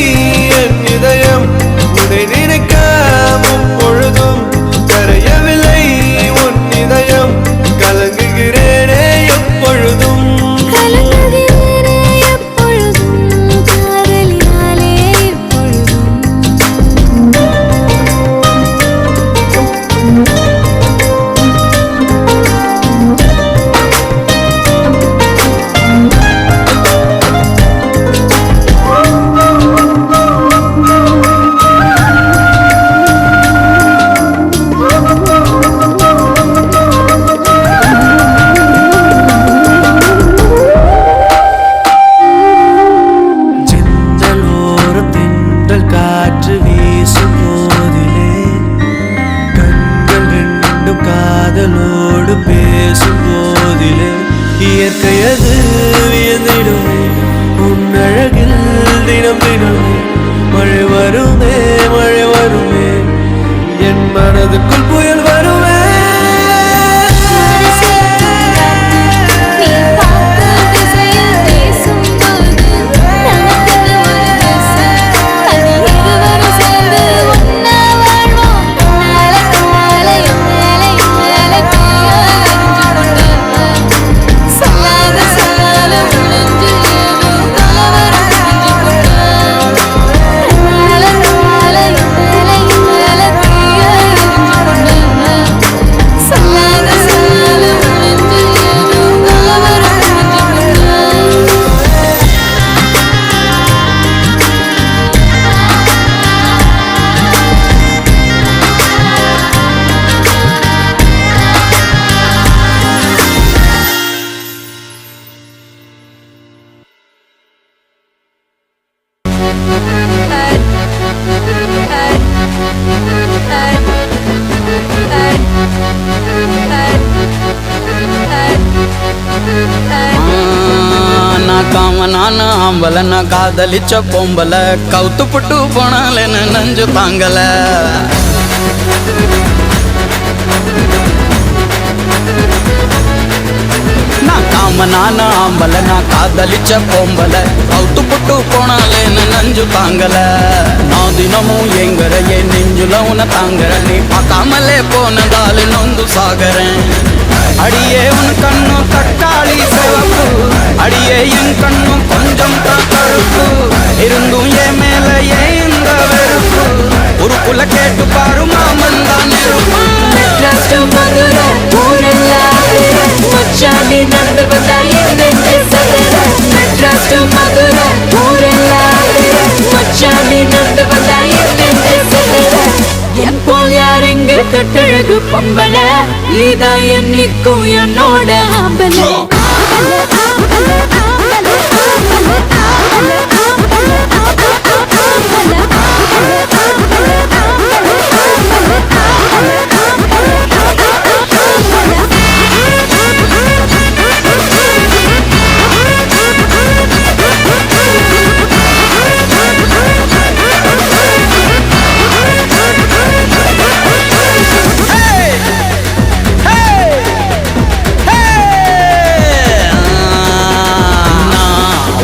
என் இதயம் உன்னை நினைக்காம பொழுதும் கரையவில்லை உன் இதயம் கலங்குகிறேனே எப்பொழுதும் கலங்குகிறேனே எப்பொழுதும் காதலினாலே எப்பொழுதும் செந்தலோர தென்றல் காற்று வீசும் போதிலே கண்கள் ரெண்டும் காதலோடு பேசும் போதிலே இயற்கையது வியந்திடுமே உன் அழகில் தினம் தினமே மழை வருமே என் மனதுக்குள் புயல் வருமே நீ பார்க்கும் திசையில் வீசும் போது நமக்குன்னு ஒரு தேசம் அதில் இருவரும் சேர்ந்து ஒன்னா வாழ்வோம் கண்ணால கண்ணால எம்மேல தீயா எரிஞ்சு போட்டா சொல்லாத சொல்லாத உள்ளஞ்சில் ஏதோ கலவரம் புரிஞ்சு போட்டா கண்ணால கண்ணால எம்மேல தீயா எரிஞ்சு போட்டா சொல்லாத சொல்லாத உள்ளஞ்சில் ஏதோ கலவரம் புரிஞ்சு நான் காமனான ஆம்பல நான் காதலிச்ச பொம்பல கவுத்து புட்டு போனாலேன்னு நஞ்சு தாங்கல நான் காமனான ஆம்பல நான் காதலிச்ச பொம்பல அவுத்து புட்டு போனாலேன்னு நஞ்சு தாங்கல நான் தினமும் எங்கறையே நெஞ்சுல உன தாங்கற நீ பார்க்காமலே போனதால நொந்து சாகறேன் அடியே உன் கண்ணும் தக்காளி சிவப்பு அடியே என் கண்ணும் கொஞ்சம் கருப்பு இருந்தும் என் மேல ஏன் இந்த வெறுப்பு ஒரு புள்ள கேட்டு பாரு மாமன் தான் நெருப்பு மெட்ராஸ் டு மதுரை ஊரெல்லாம் மச்சாண்டி நடந்து வந்தா என் நெஞ்சு சதுர மெட்ராஸ் டு மதுரை ஊரெல்லாம் மச்சாண்டி நடந்து வந்தா என் நெஞ்சு சதுர என் போல் யார் இங்கு கட்டழகு பொம்பல இதா என்னைக்கும் என்னோட ஆம்பல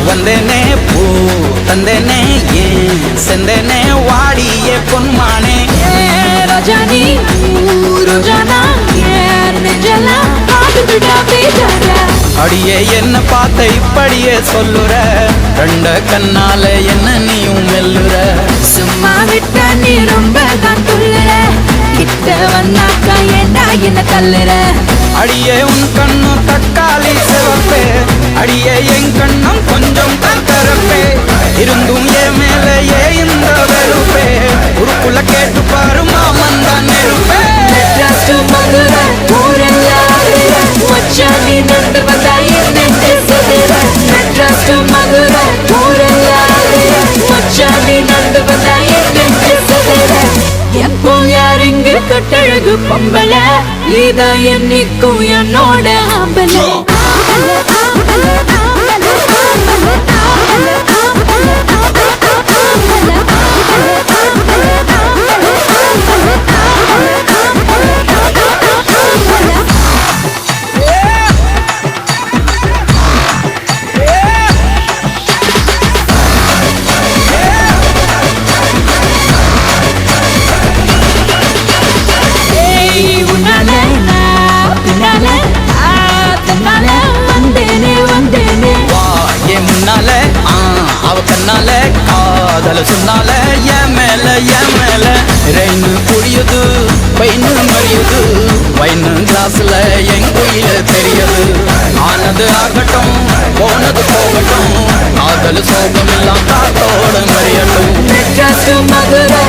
வந்தேனே பூ தந்தேனே ஏன் செந்தேனே வாடியே பொன்மானே ரஜானி ரோஜானா ஏன் நெஞ்செல்லாம் காட்டுடா பேசாத அடியே என்ன பார்த்த இப்படியே சொல்லுற ரெண்ட கண்ணால என்ன நீயும் மெல்லுற சும்மா விட்ட நீ ரொம்ப தான் துள்ளுற கிட்ட வந்தாக்கா ஏண்டா என்ன தள்ளுற அடியே உன் கண்ணும் தக்காளி சிவப்பே அடியே என் கண்ணும் கொஞ்சம் கருப்பே இருந்தும் என் மேல இந்த வெறுப்பே ஒரு புள்ள கேட்டு பாரு மாமன் தான் நெருப்பே மெட்ராஸ் டு மதுரை ஊரெல்லாம் மச்சாண்டி நடந்து வந்தா என் நெஞ்சு சதுர மெட்ராஸ் டு மதுரை ஊரெல்லாம் மச்சாண்டி நடந்து வந்தா என் நெஞ்சு சதுர எப்போ யார் இங்கு கட்டழகு பொம்பல இதா என்னைக்கும் என்னோட ஆம்பல வா என் முன்னால அவ கண்ணால காதல சொன்னால என் மேல ரெயின்னு புரியுது பைன்னு மறியுது வைன்னு கிளாஸ்ல என் குயில தெரியுது ஆனது ஆகட்டும் போனது போகட்டும் காதல் சோகம் எல்லாம் காத்தோட மறியட்டும் மெட்ராஸ் டு மதுரை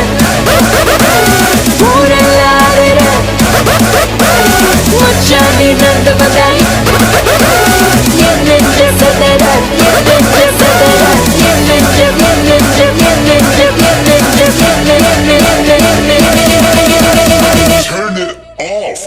ஊரெல்லாம் மச்சாண்டி நடந்து வந்தா என் நெஞ்சு சதுர என் நெஞ்சு சதுர என் நெஞ்சு என் நெஞ்சு என் நெஞ்சு என் நெஞ்சு Turn it off.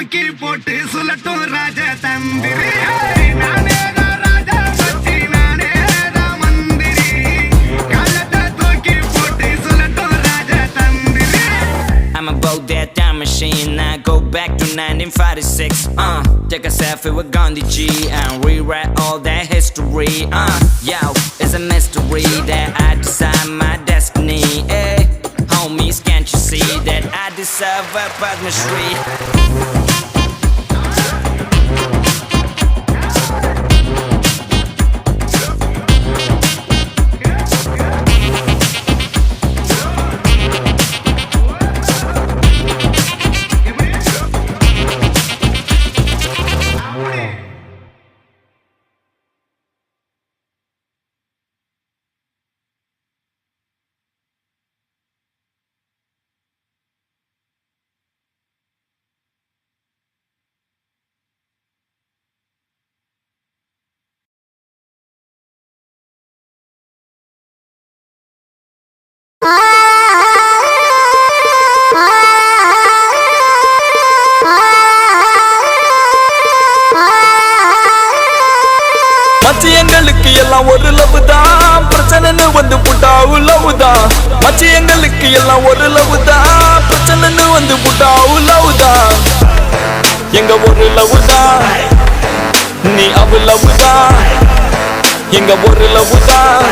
தூக்கி போட்டு சுழட்டும் ராஜ தந்திரி நானே தான் ராஜா மச்சி நானே தான் மந்திரி காலத்தை தூக்கி போட்டு சுழட்டும் ராஜ தந்திரி I'm about that time machine. I go back to 1956. Take a selfie with Gandhi G and rewrite all that history. Yo, it's a mystery that I decide my destiny. Hey, homies, can't you see that I deserve a Padma Shri? மச்சி எங்களுக்கு எல்லாம் ஒரு love தான் பிரச்சனைன்னு வந்து புட்டா love தான் மச்சி எங்களுக்கு எல்லாம் ஒரு லவ் தான் பிரச்சனைன்னு வந்து புட்டா லவ் தான் எங்க ஒரு லவ் தான் நீ அவ லவ் தான் எங்க ஒரு லவ் தான்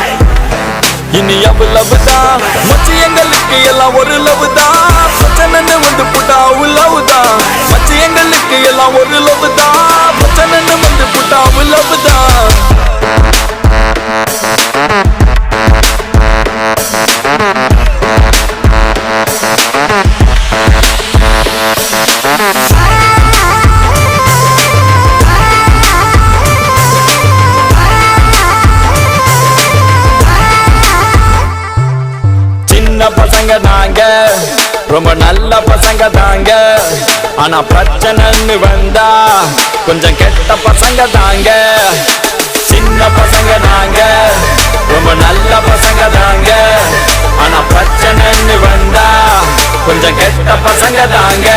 இனி அவ லவ் தான் மச்சி எங்களுக்கு எல்லாம் ஒரு லவ் தான் பிரச்சனைன்னு வந்து புட்டா லவ் தான் மச்சி எங்களுக்கு எல்லாம் ஒரு லவ் தான் பிரச்சனைன்னு வந்து புட்டா லவ் தான் பசங்க நாங்க ரொம்ப நல்ல பசங்க தாங்க ஆனா பிரச்சனைன்னு வந்தா கொஞ்சம் கெட்ட பசங்க தாங்க சின்ன பசங்க நாங்க ரொம்ப நல்ல பசங்க தாங்க ஆனா பிரச்சனைன்னு வந்தா கொஞ்சம் கெட்ட பசங்க தாங்க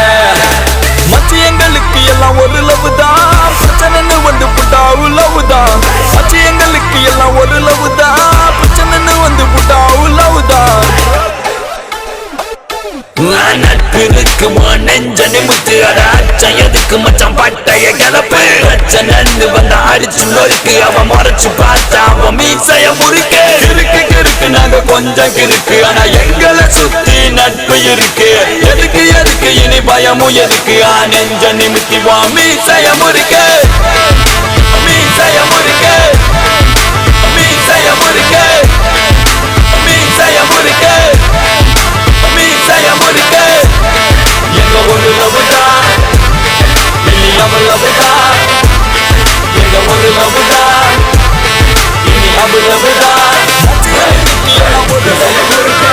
மச்சி எங்களுக்கு எல்லாம் ஒரு லவ் தான் பிரச்சனைன்னு வந்து புட்டா லவ் தான் மச்சி எங்களுக்கு எல்லாம் ஒரு லவ் தான் பிரச்சனைன்னு வந்து புட்டா லவ் தான் நட்பு இருக்கு நெஞ்ச நிமித்து அடாச்சம் எதுக்கு மச்சான் பட்டைய கிளப்பு பிரச்சனை வந்த அடிச்சு நொறுக்கு அவன் முறைச்சு பார்த்தா அவன் மீசைய முறுக்கு கிறுக்கு கிறுக்கு நாங்க கொஞ்சம் கிறுக்கு ஆனா எங்களை சுத்தி நட்பு இருக்கு எதுக்கு எதுக்கு இனி பயமும் எதுக்கு நெஞ்ச நிமித்தி வா மீசைய முறுக்கு மீசைய முறுக்கு மீசைய முறுக்கு மீசைய முறுக்கு மீசைய முறுக்கு எங்க ஒரு லவ் தான் இனி அவ லவ் தான் எங்க ஒரு லவ் தான் இனி அவ லவ் தான் ஒரு லவ் இருக்கு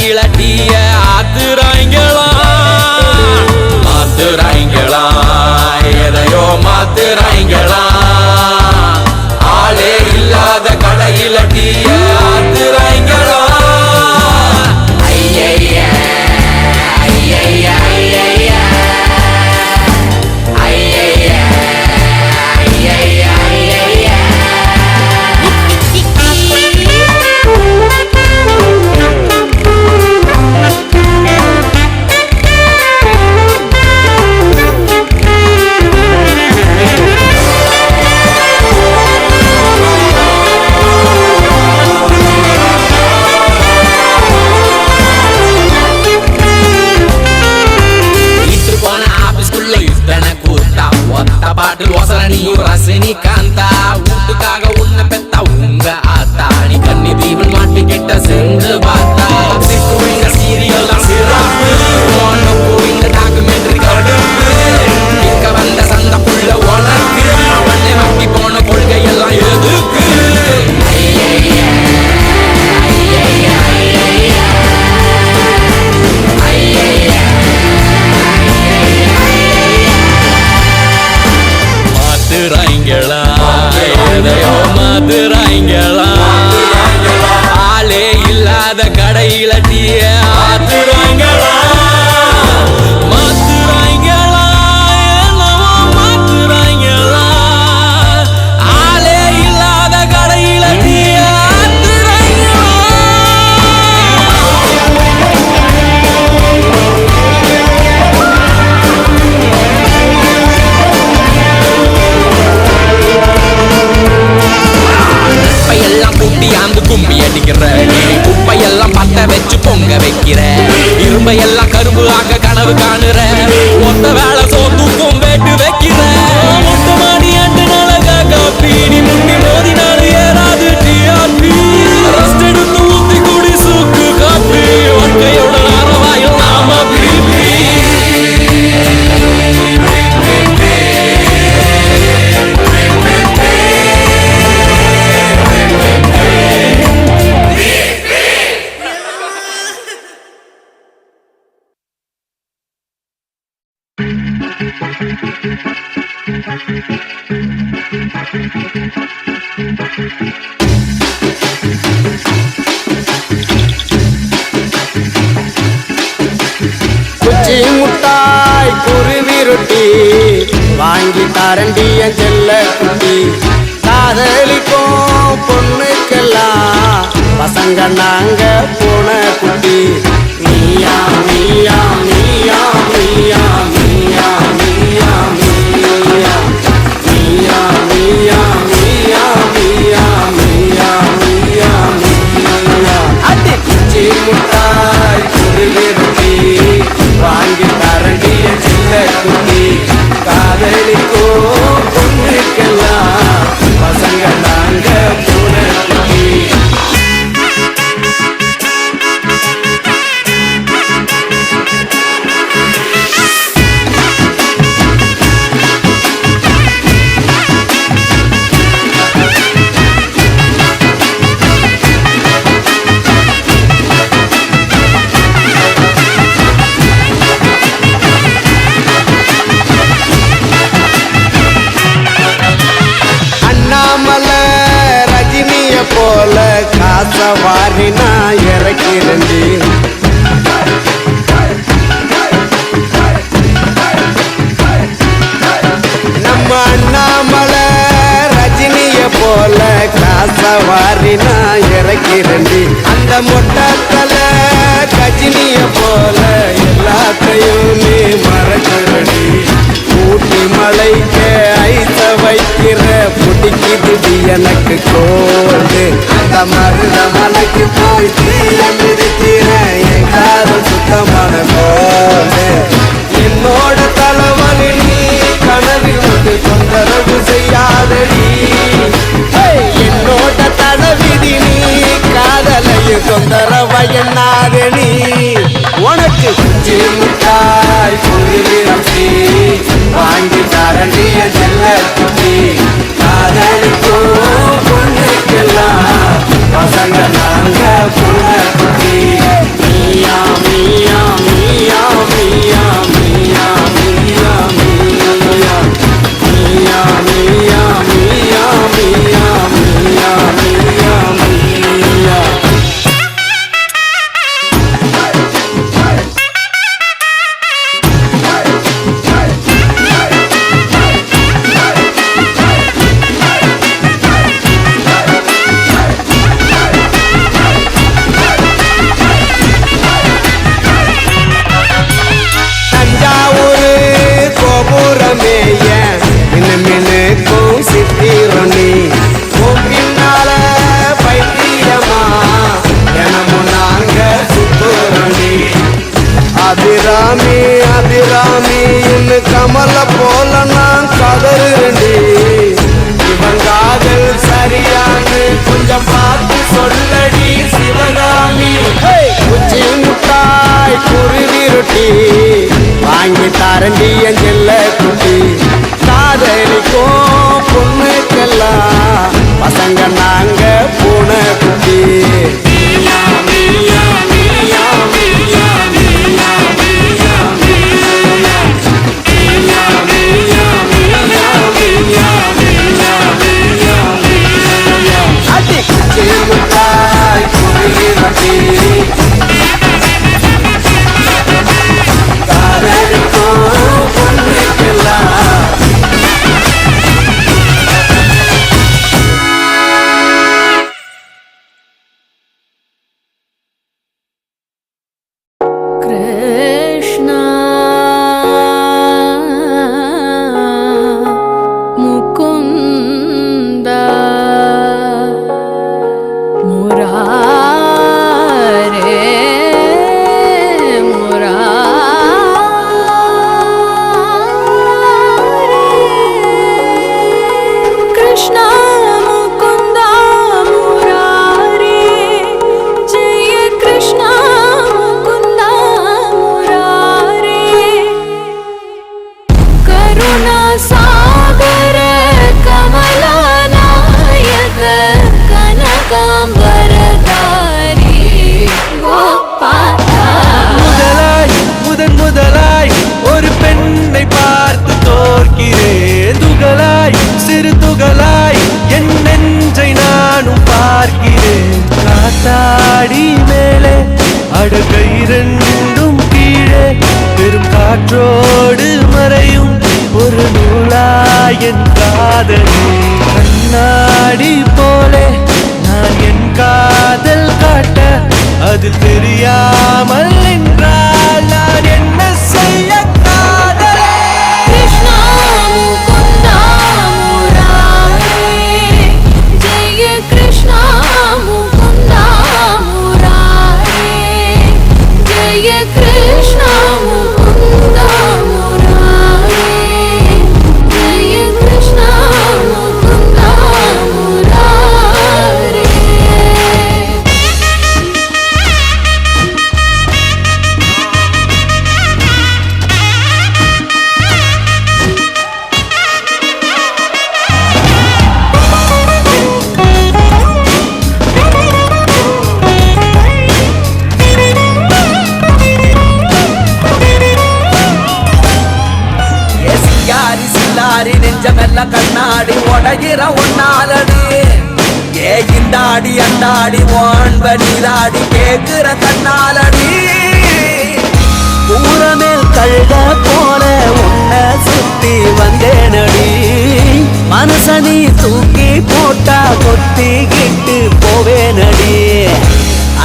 கடையில டீய ஆத்துறாங்களா மாத்துறாங்களா எதையோ மாத்துறாங்களா ஆளே இல்லாத கடையில டீய ஆத்துறாங்களா ஐயைய ஐயைய ஐயைய ஐயைய ஐயைய ஐயைய பாட்டில் வாசரணியும் ரசினிகாந்தா வீட்டுக்காக உன்னை பெத்தா உங்க ஆத்தா நீ கண்ணி தீவன் மாட்டிக்கிட்ட சென்று பார்த்தா சிக்குவிங்க சீரியல் சிறப்பு இந்த டாக்குமெண்ட்ரி கடுப்பு இங்க வந்த சந்த புள்ள உனக்கு அவனை வட்டி போன கொள்கை எல்லாம் எதுக்கு மாத்துறாங்களா எதையோ மாத்துறாங்களா ஆளே இல்லாத கடையில டீய ஆத்துறாங்களா மாத்துறாங்களா என்னவோ மாத்துறாங்களா ஆளே இல்லாத கடையில டீய ஆத்துறாங்களா குப்பையெல்லாம் கூட்டி ஆந்து கும்பி அடிக்கிற குப்பையெல்லாம் பத்த வச்சு பொங்க வைக்கிற இரும்பையெல்லாம் கரும்பு ஆக கனவு காணுற மொத்த வேலை சோத்துக்கும் வேட்டு வைக்கிற மொத்த மாடி அண்டு நாளகா காப்பி நீ முன்னி மோதி நாடு ஏறாது டிஆர்பி ரெஸ்ட் எடுத்து ஊத்தி குடி சூக்கு காப்பி வாழ்க்கையோட நேரவாயில் நாம பிபி குச்சி முட்டாய் குருவி ரொட்டி வாங்கி தரண்டிய செல்ல குட்டி காதலிக்கும் பொண்ணுக்கெல்லாம் பசங்க நாங்க போன குட்டி நீயா நீயா நீயா நீயா நீயா நீயா நீயா நீயா நீயா நீயா நீயா நீயா நீயா நீயா அடி குச்சி முட்டாய் குருவி ரொட்டி வாங்கி தரண்டிய சின்ன குட்டி காதலிக்கோ பொண்ணுக்கெல்லாம் பசங்க நாங்க போன குட்டி அண்ணாமலை ரஜினிய போல காசவாரி நான் இறக்கிறேன்டி நம்ம அண்ணாமலை ரஜினிய போல காசவாரி நான் இறக்கிறேன்டி அந்த மொட்டத்தல கஜினிய போல எல்லாத்தையும் நீ மறக்கிறடி ஊட்டி மலைக்கு ஐச வைக்கிற பிடிக்குது எனக்கு கோல்டு அந்த மருத மலைக்கு போய் தீய மிதிக்கிற என் காதல் சுத்தமான கோல்டு என்னோட தலைவலி நீ கனவில் வந்து தொந்தரவு செய்யாதடி என்னோட தலைவிதி நீ காதலையும் தொந்தரவு எண்ணாதடி உனக்கு குச்சி முட்டாய் குருவி வாங்கி தரண்டிய செல்ல குட்டி காதலிக்கும் பொண்ணுக்கெல்லாம் பசங்க நாங்க பொண்ண குட்டி நீ ஒண்ணு கமல போல நான் கதறுண்டி இவன் காதல் சரியான்னு கொஞ்சம் பார்த்து சொல்லடி சிவகாமி குச்சி முட்டாய் குருவி ரொட்டி வாங்கி தரண்டி என் செல்ல குட்டி காதலிக்கும் பொண்ணுக்கெல்லாம் பசங்க நாங்க பூனை குட்டி அடி குச்சி முட்டாய் குருவி ரொட்டி காதலிக்கும் பொண்ணுக்கெல்லாம் कृष्णा मुकुन्द मुरारे कृष्णा मुकुन्द मुरारे जय कृष्णा मुकुन्द मुरारे करुणा सागर कमलनायक कनकाम्बरधारी गोपाला முதலாய் ஒரு பெண்ணை பார்த்து தோற்கிறேன் துகளாய் சிறு துகளாய் என் நெஞ்சை நானும் பார்க்கிறேன் காத்தாடி மேலே அடகை இரண்டும் கீழே பெரும் காற்றோடு மறையும் ஒரு நூலாய் என் காதலே கண்ணாடி போலே நான் என் காதல் காட்ட அது தெரியாமல் நின்றால் நான் என்ன செய்ய காதலே कृष्णा मुकुन्द मुरारे जय कृष्णा मुकुन्द मुरारे जय कृष्णा मुकुन्द मुरारे जय कृष्णा मुकुन्द मुरारे சில்லாரி நெஞ்சமெல்லாம் கண்ணாடி உடைகிற ஒன்னாலடி ஏ இந்தாடி அந்தாடி வான்ப நீராடி கேட்கிற கண்ணாலடி ஊரமேல் கழுத போல உன்னை சுத்தி வந்தேனடி மனசனி தூக்கி போட்டா கொத்திக்கிட்டு போவேனடி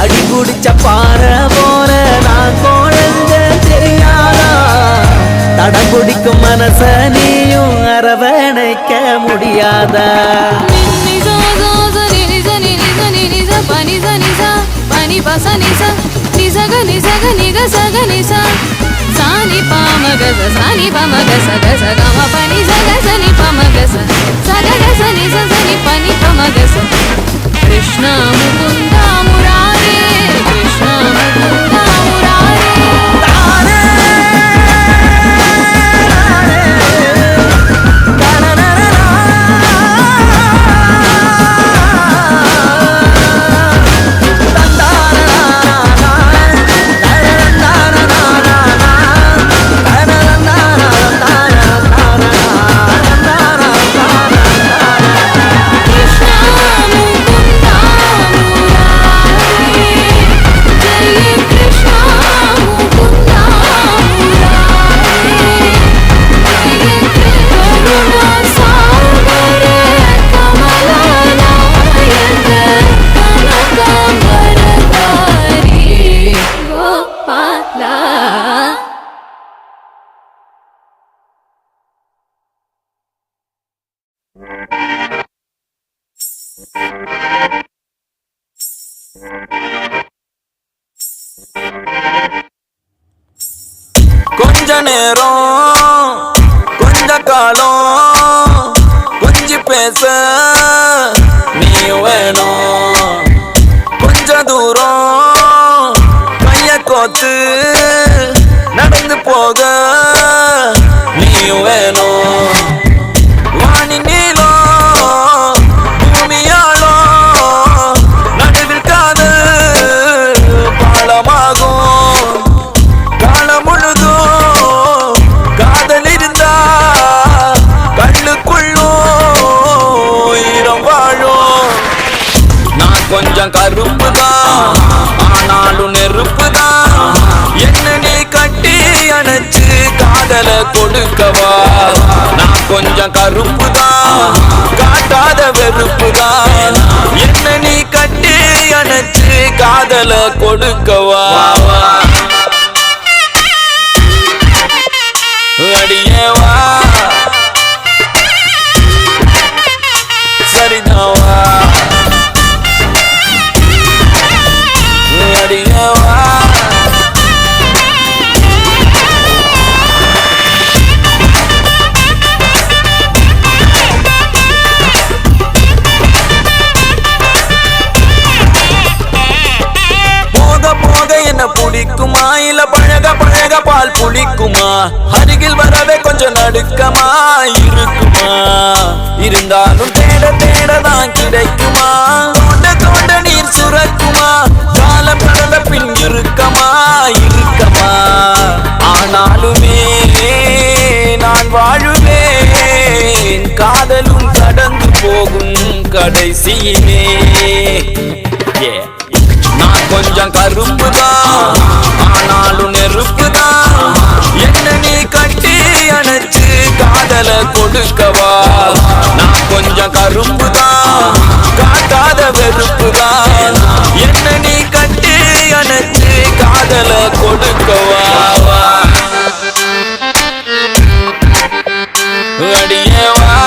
அடி குடிச்ச பாறை போல நான் குழந்தை தெரியாதா தடம் பிடிக்கும் மனச நீயும் அரவணைக்க முடியாதா कृष्णा मुकुन्द मुरारे कृष्णा मुकुन्द मुरारे கொஞ்ச நேரம் காலம் கொஞ்சி பேச நீ வேணும் கொஞ்ச தூரம் கைய கோத்து நடந்து போக நீ வேணும் வாணி நீளம் பூமியாளம் நடுவில் காதல் பாலமாகும் காலம் முழுதும் காதல் இருந்தா கண்ணுக்குள்ளும் ஈரம் வாழும் நான் கொஞ்சம் கருப்பு தான் ஆனாலும் நெருப்பு தான் என்ன நீ கட்டி அணைச்சு காதல கொடுக்கவா நான் கொஞ்சம் கருப்பு தான் காட்டாத வெறுப்பு தான் என்ன நீ கட்டி அணைச்சு காதல கொடுக்கவா அடியேவா சரிதாவா அடியேவா என்ன பிடிக்குமா இல்ல பழக பழக பால் புளிக்குமா அருகில் வரவே கொஞ்சம் நடுக்கமா இருக்குமா இருந்தாலும் தேட தேடதான் கிடைக்குமா தோண்ட தோண்ட நீர் சுரக்குமா காலம் கடந்த பின் இருக்கமா இருக்கமா ஆனாலுமே நான் வாழுவேன் காதலும் கடந்து போகும் கடைசியிலே நான் கொஞ்சம் கருப்பு தான் ஆனாலும் நெருப்பு தான் என்ன நீ கட்டி அணைச்சு காதல கொடுக்கவா நான் கொஞ்சம் கருப்பு தான் காட்டாத வெறுப்பு தான் என்ன நீ கட்டி அணைச்சு காதல கொடுக்கவா அடியேவா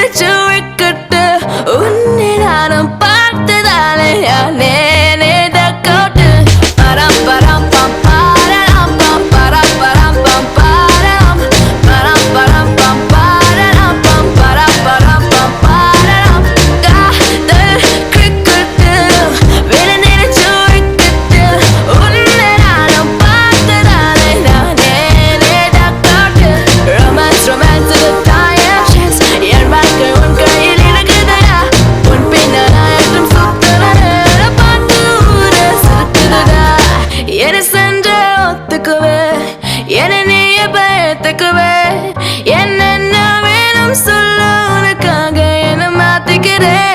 விழுந்திருச்சு விக்கெட்டு உன்னை நானும் பார்த்ததாலே நேனே தக்கோட்டு பரம் பரம் பம் பாரலாம் பம் பரம் பரம் பம் பாரலாம் பரம் பரம் பம் பாரலாம் பம் பரம் பரம் பம் பாரலாம் காதல் கிரிக்கெட்டு விழுந்திருச்சு விக்கெட்டு உன்னை நானும் பார்த்ததாலே நேனே தக்கோட்டு ரொமான்ஸ் ரொமான்ஸ் டைம் சான்ஸ் என் வாழ்க்கை உன் கையில் இருக்குதடா உன் பின்னால் என்றும் சுத்தனடா பார்த்து ஊரே சுத்துதடா என சென்ற ஒத்துக்குவே என நீயே பயத்துக்குவே என்ன வேணும் சொல்ல உனக்காக என்ன மாத்திக்கிறேன்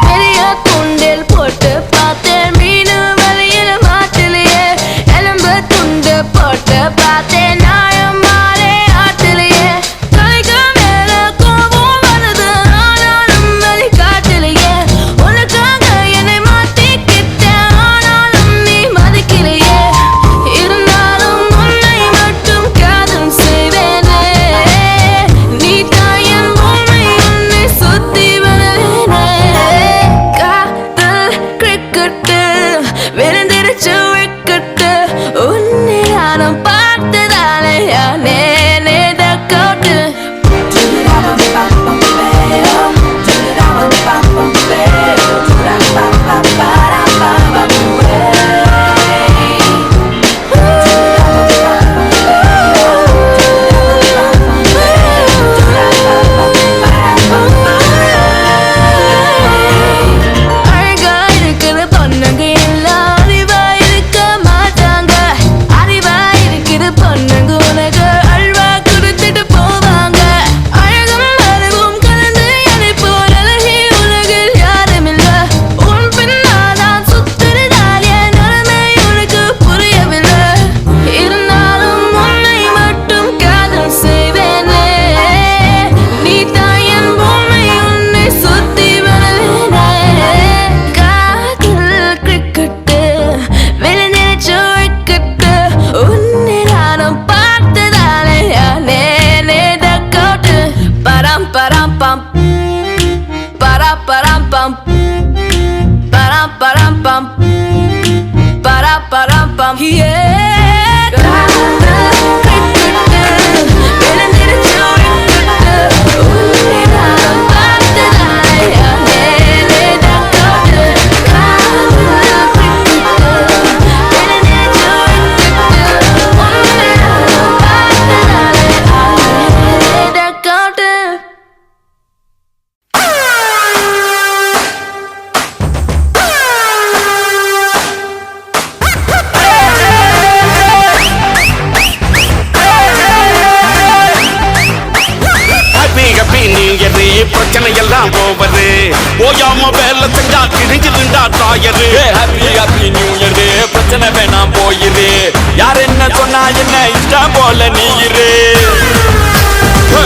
பெரிய துண்டில் போட்டு பார்த்தேன் மீனு வலையில மாட்டிலேயே எலும்பு துண்டு போட்டு பார்த்தேன் நாயம் மாலே ஆட்டிலேயே கைக்கு மேல கோபம் வருது ஆனாலும் வழி காட்டிலேயே உனக்காக என்னை மாத்திக்கிட்டேன் ஆனாலும் நீ மதிக்கலையே இருந்தாலும் உன்னை மட்டும் காதல் செய்வேனே நீ தாயன் பூமி உன்னை சுத்தி வருவேனே காதல் கிரிக்கெட்டு விழுந்திருச்சு விக்கெட்டு உன்னை நானும் பார்த்ததாலே நேனே தக்கோட்டு அழகா இருக்குது பொண்ணுங்க எல்லாம் அறிவா இருக்க மாட்டாங்க அறிவா இருக்குது பொண்ணுங்க உனக்கு அல்வா கொடுத்துட்டு போவாங்க அழகும் அறிவும் கலந்து என்னை போல் அழகி உலகில் யாரும் இல்ல உன் பின்னாதான் சுத்துறதால் என் நிலைமை உனக்கு புரியவில்லை இருந்தாலும் உன்னை மட்டும் காதல் செய்வேனே நீ தாயன் பூமி உன்னை சுத்தி வருவேனே காதல் கிரிக்கெட்டு விழுந்திருச்சு விக்கெட்டு உன்னை நானும் பார்த்ததாலே நேனே தக்கோட்டு பரம் பரம் பம் பரம் பரம் பம் பரம் பரம் பம் பரம் பரம் பம் காதல் கிரிக்கெட்டு விழுந்திருச்சு விக்கெட்டு உன்னை நானும் பார்த்ததாலே நேனே தக்கோட்டு காதல் கிரிக்கெட்டு விழுந்திருச்சு விக்கெட்டு உன்னை நானும் பார்த்ததாலே நேனே தக்கோட்டு ஹாப்பி ஹாப்பி நியூ இயர் பிரச்சனை எல்லாம் போவது ஓயாம வேலை செஞ்சா கிழிஞ்சிருந்தா தாயரு ஹாப்பி ஹாப்பி நியூ இயர் பிரச்சனை வேணாம் போயிரு யார் என்ன சொன்னா என்ன இஷ்டம் போல நீ இரு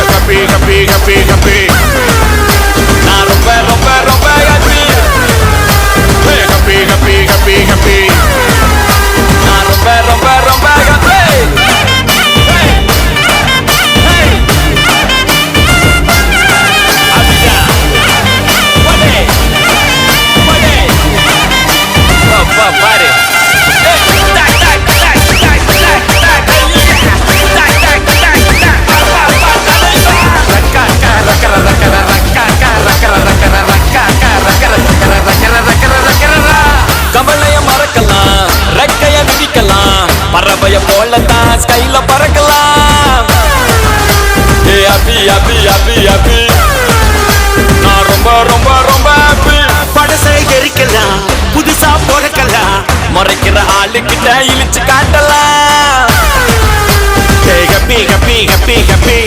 ஹாப்பி ஹாப்பி ஹாப்பி ஹாப்பி நான் ரொம்ப ரொம்ப ரொம்ப happy happy happy happy happy நான் ரொம்ப ரொம்ப ரொம்ப ஹாப்பி பாரு கவலைய மறக்கலாம் ரெக்கைய விதிக்கலாம் பறவைய போலத்தான் ஸ்கைல பறக்கலாம் ஹாப்பி ஹாப்பி ஹாப்பி ஹாப்பி நான் ரொம்ப ரொம்ப ரொம்ப ஹாப்பி படசை எரிக்கலாம் புதுசா போடக்கலாம் முறைக்கிற ஆளுக்கிட்ட இழிச்சு காட்டலாம் ஹாப்பி ஹாப்பி ஹாப்பி ஹாப்பி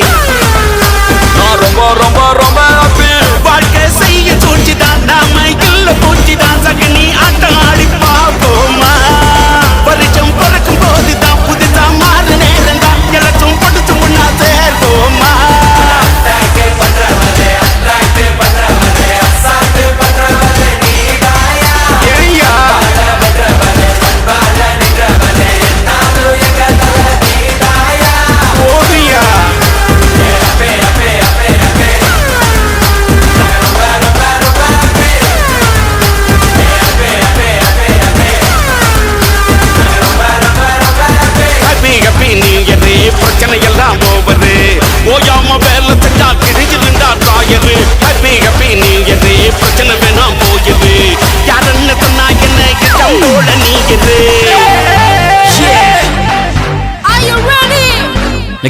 நான் ரொம்ப ரொம்ப ரொம்ப ஹாப்பி வாழ்க்கை செய்ய சூழ்ச்சிதான் நாம இல்ல பூச்சிதான் சகனி ஆட்டம் ஆடி பார்ப்போமா வருஷம் பிறக்கும் போதுதான் புதுசா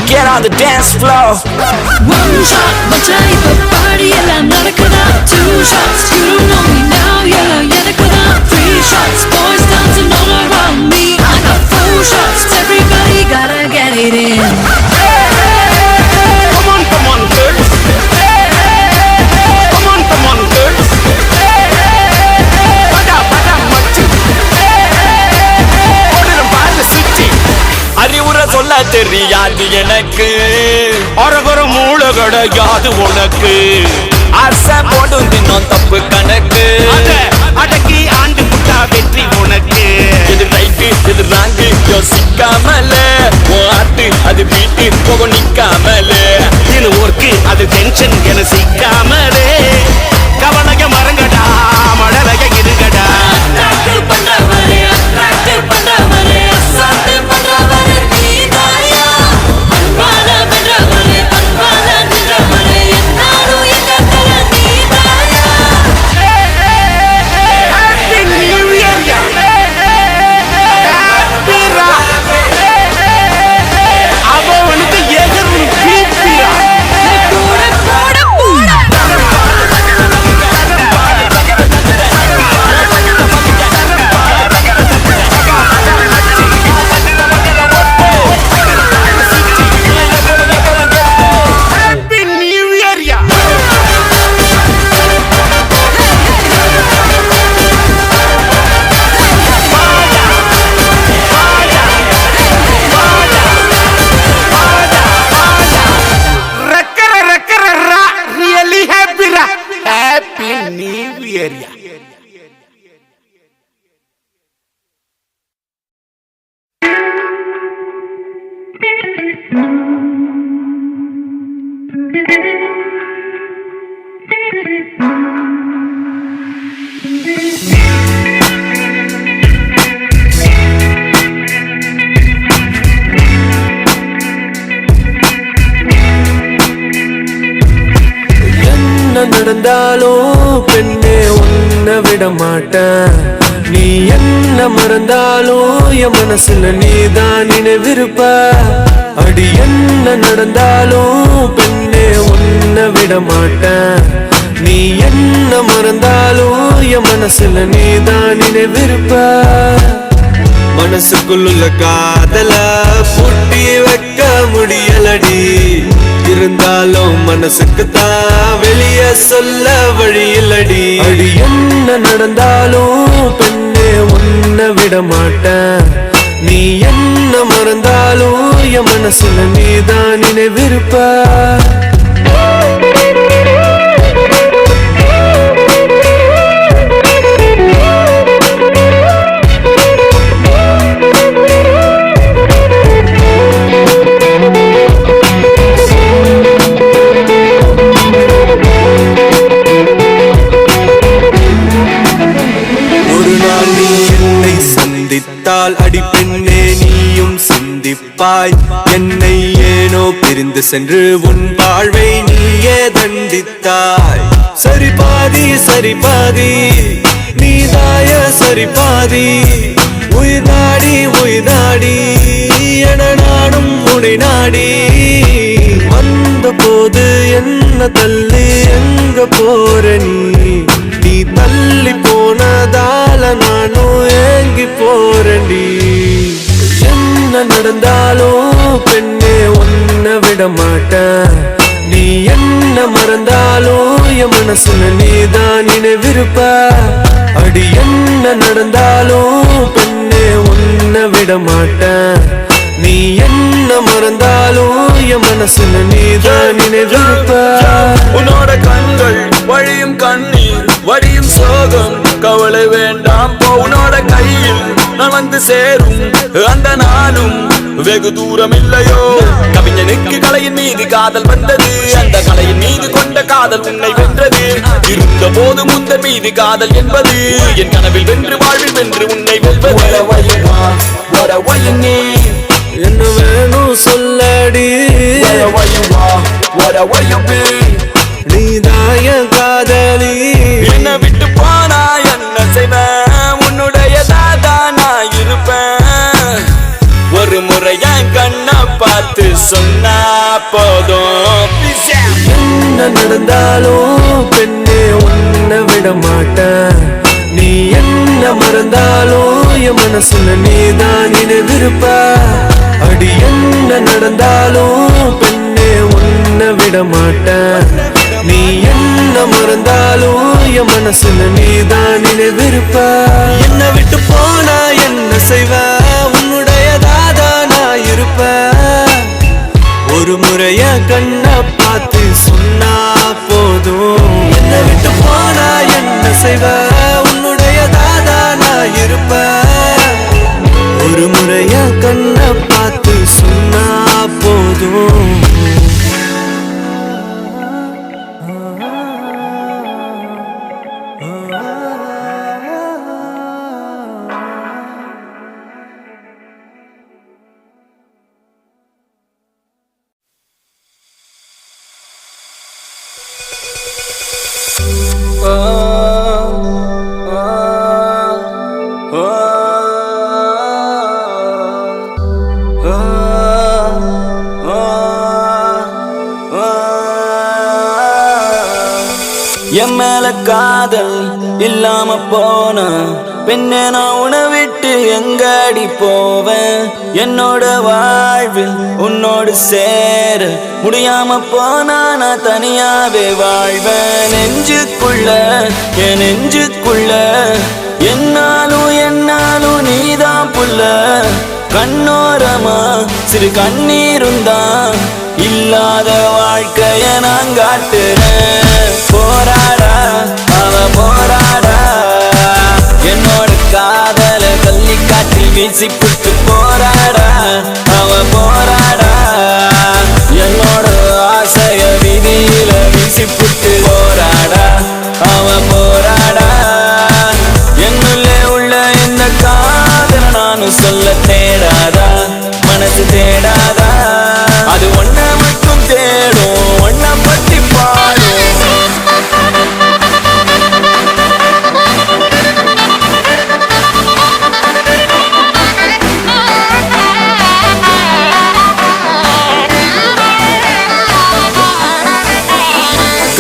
Get on the dance floor. One shot, மச்சானிப்ப party எல்லாம் நடக்குதா? Two shots, you don't know me now, yeah, எனக்குதா? Three shots, boys dancing all around me. I got four shots, everybody gotta get it in. Come on, girls. Come on, girls. படா மச்சி. ஓடுறோம் பாரு சுத்தி. அறிவுரை சொல்ல தெரியாது எனக்கு, அரகுற மூளை கிடையாது உனக்கு. அரச போடும் தின்னும் தப்பு கணக்கு, அடக்கி ஆண்டு புட்டா வெற்றி உனக்கு. இது ரைட்டு இது ராங்கு யோசிக்காமல, ஆட்டு அது வீட்டு போக நிக்காமல, இது ஒர்க்கு அது டென்ஷன் என சிக்காமலே. கவலைய மறங்கடா மழலைய இருங்கடா. Attractive பண்றவரே, attractive பண்றவரே, assaultive பண்றவரே நீதாயா. அன்பால வென்றவரே, அன்பால நின்றவரே, என்னாலும் எங்க தல நீதாயா. Happy New Year. Happy Ra. அவனுக்கு எதிரும் பீப்பிரா. போட போட போட Happy New Year. Rakara ra. Really happy ra. Happy New Year. என்ன நடந்தாலும் பெண்ணே உன்னை விட மாட்டேன். நீ என்ன மறந்தாலும் என் மனசுல நீதான் நினைவிருப்ப. அடி என்ன நடந்தாலும் பெண்ணே உன்னை விட மாட்டேன். நீ என்ன மறந்தாலும் என் மனசுல நீதான் நினைவிருப்ப. மனசுக்குள்ள காதல பூட்டி வைக்க முடியலடி, இருந்தாலும் மனசுக்கு தான் வெளிய சொல்ல வழி இல்லடி. அடி என்ன நடந்தாலும் பெண்ணே உன்னை விட மாட்டேன். நீ என்ன மறந்தாலும் என் மனசுல நீதான் நினைவிருப்ப. ஒரு நாள் நீ என்னை சந்தித்தால் அடி பெண்ணே நீயும் சிந்திப்பாய். என்னை ஏனோ பிரிந்து சென்று உன் வாழ்வை நீயே தண்டித்தாய். சரி பாதி சரி பாதி நீதாய சரி பாதி. உயிர் நாடி என நானும் உனை நாடி. வந்த போது என்ன தள்ளி எங்க போற நீ தள்ளி போனதால நானும் ஏங்கி போறேன்டி. என்ன நடந்தாலும் பெண்ணே உன்னை விட மாட்டேன். நீ என்ன மறந்தாலும் என் மனசுல நீதான் நினைவிருப்ப. அடி என்ன நடந்தாலும் பெண்ணே உன்னை விட மாட்டேன். நீ என்ன மறந்தாலும் என் மனசுல நீதான் நினைவிருப்ப. உன்னோட கண்கள் வழியும் கண்ணீர் வடியும் சோகம் கவலை வேண்டாம் போ. உன்னோட கையில் நான் வந்து சேரும் அந்த நாளும் வெகு தூரம் இல்லையோ. கவிஞனுக்கு கலையின் மீது காதல் வந்தது, அந்த கலையின் மீது கொண்ட காதல் உன்னை வென்றது. இருந்த போது முந்த மீது காதல் என்பது என் கனவில் வென்று வாழ்வில் வென்று உன்னை வெல்வது. என்ன வேணும் சொல்லடி, நீதான் என் காதலி. என்ன விட்டு போனா என்ன செய்வேன், உன்னுடையதான் நான் இருப்பேன். ஒரு முறை என் கண்ணை பார்த்த பார்த்து சொன்னா போதும். என்ன நடந்தாலும் பெண்ணே உன்னை விட மாட்டேன். நீ என்ன மறந்தாலும் என் மனசுல நீதான் நினைவிருப்ப. அடி என்ன நடந்தாலும் பெண்ணே உன்னை விட மாட்டேன். நீ என்ன மறந்தாலும் என் மனசுல நீதான் நினைவிருப்ப. என்ன விட்டு போனா என்ன செய்வ? உன்னுடையதாதா நான் இருப்ப. ஒரு முறைய கண்ண பார்த்து சொன்னா போதும். என்ன விட்டு போனா என்ன செய்வ? உன்னுடையதாதா நான் இருப்ப. ஒரு முறைய கண்ண பார்த்து சொன்னா போதும். என் மேல காதல் இல்லாம போன பெண்ணே நான் உன்னை விட்டு எங்கடி போவேன்? என்னோட வாழ்வில் உன்னோடு சேர முடியாம போனா நான் தனியாவே வாழ்வேன். நெஞ்சுக்குள்ள என் நெஞ்சுக்குள்ள என்னாலும் நீதான் புள்ள. கண்ணோரமா சிறு கண்ணீருந்தான் இல்லாத வாழ்க்கைய நான் காட்டுறேன். போராடா அவ போராடா என்னோட காதல கள்ளி காற்றில் வீசி புட்டு போராடா அவ போராடா. என்னோட ஆசைய விதியில வீசி புட்டு போராடா அவ போராடா. என்னுள்ளே உள்ள இந்த காதல நானும் சொல்ல தேடாதா மனசு தேடாதா? அது ஒன்ன மட்டும் தேடும் ஒன்ன பத்தி பாடும்.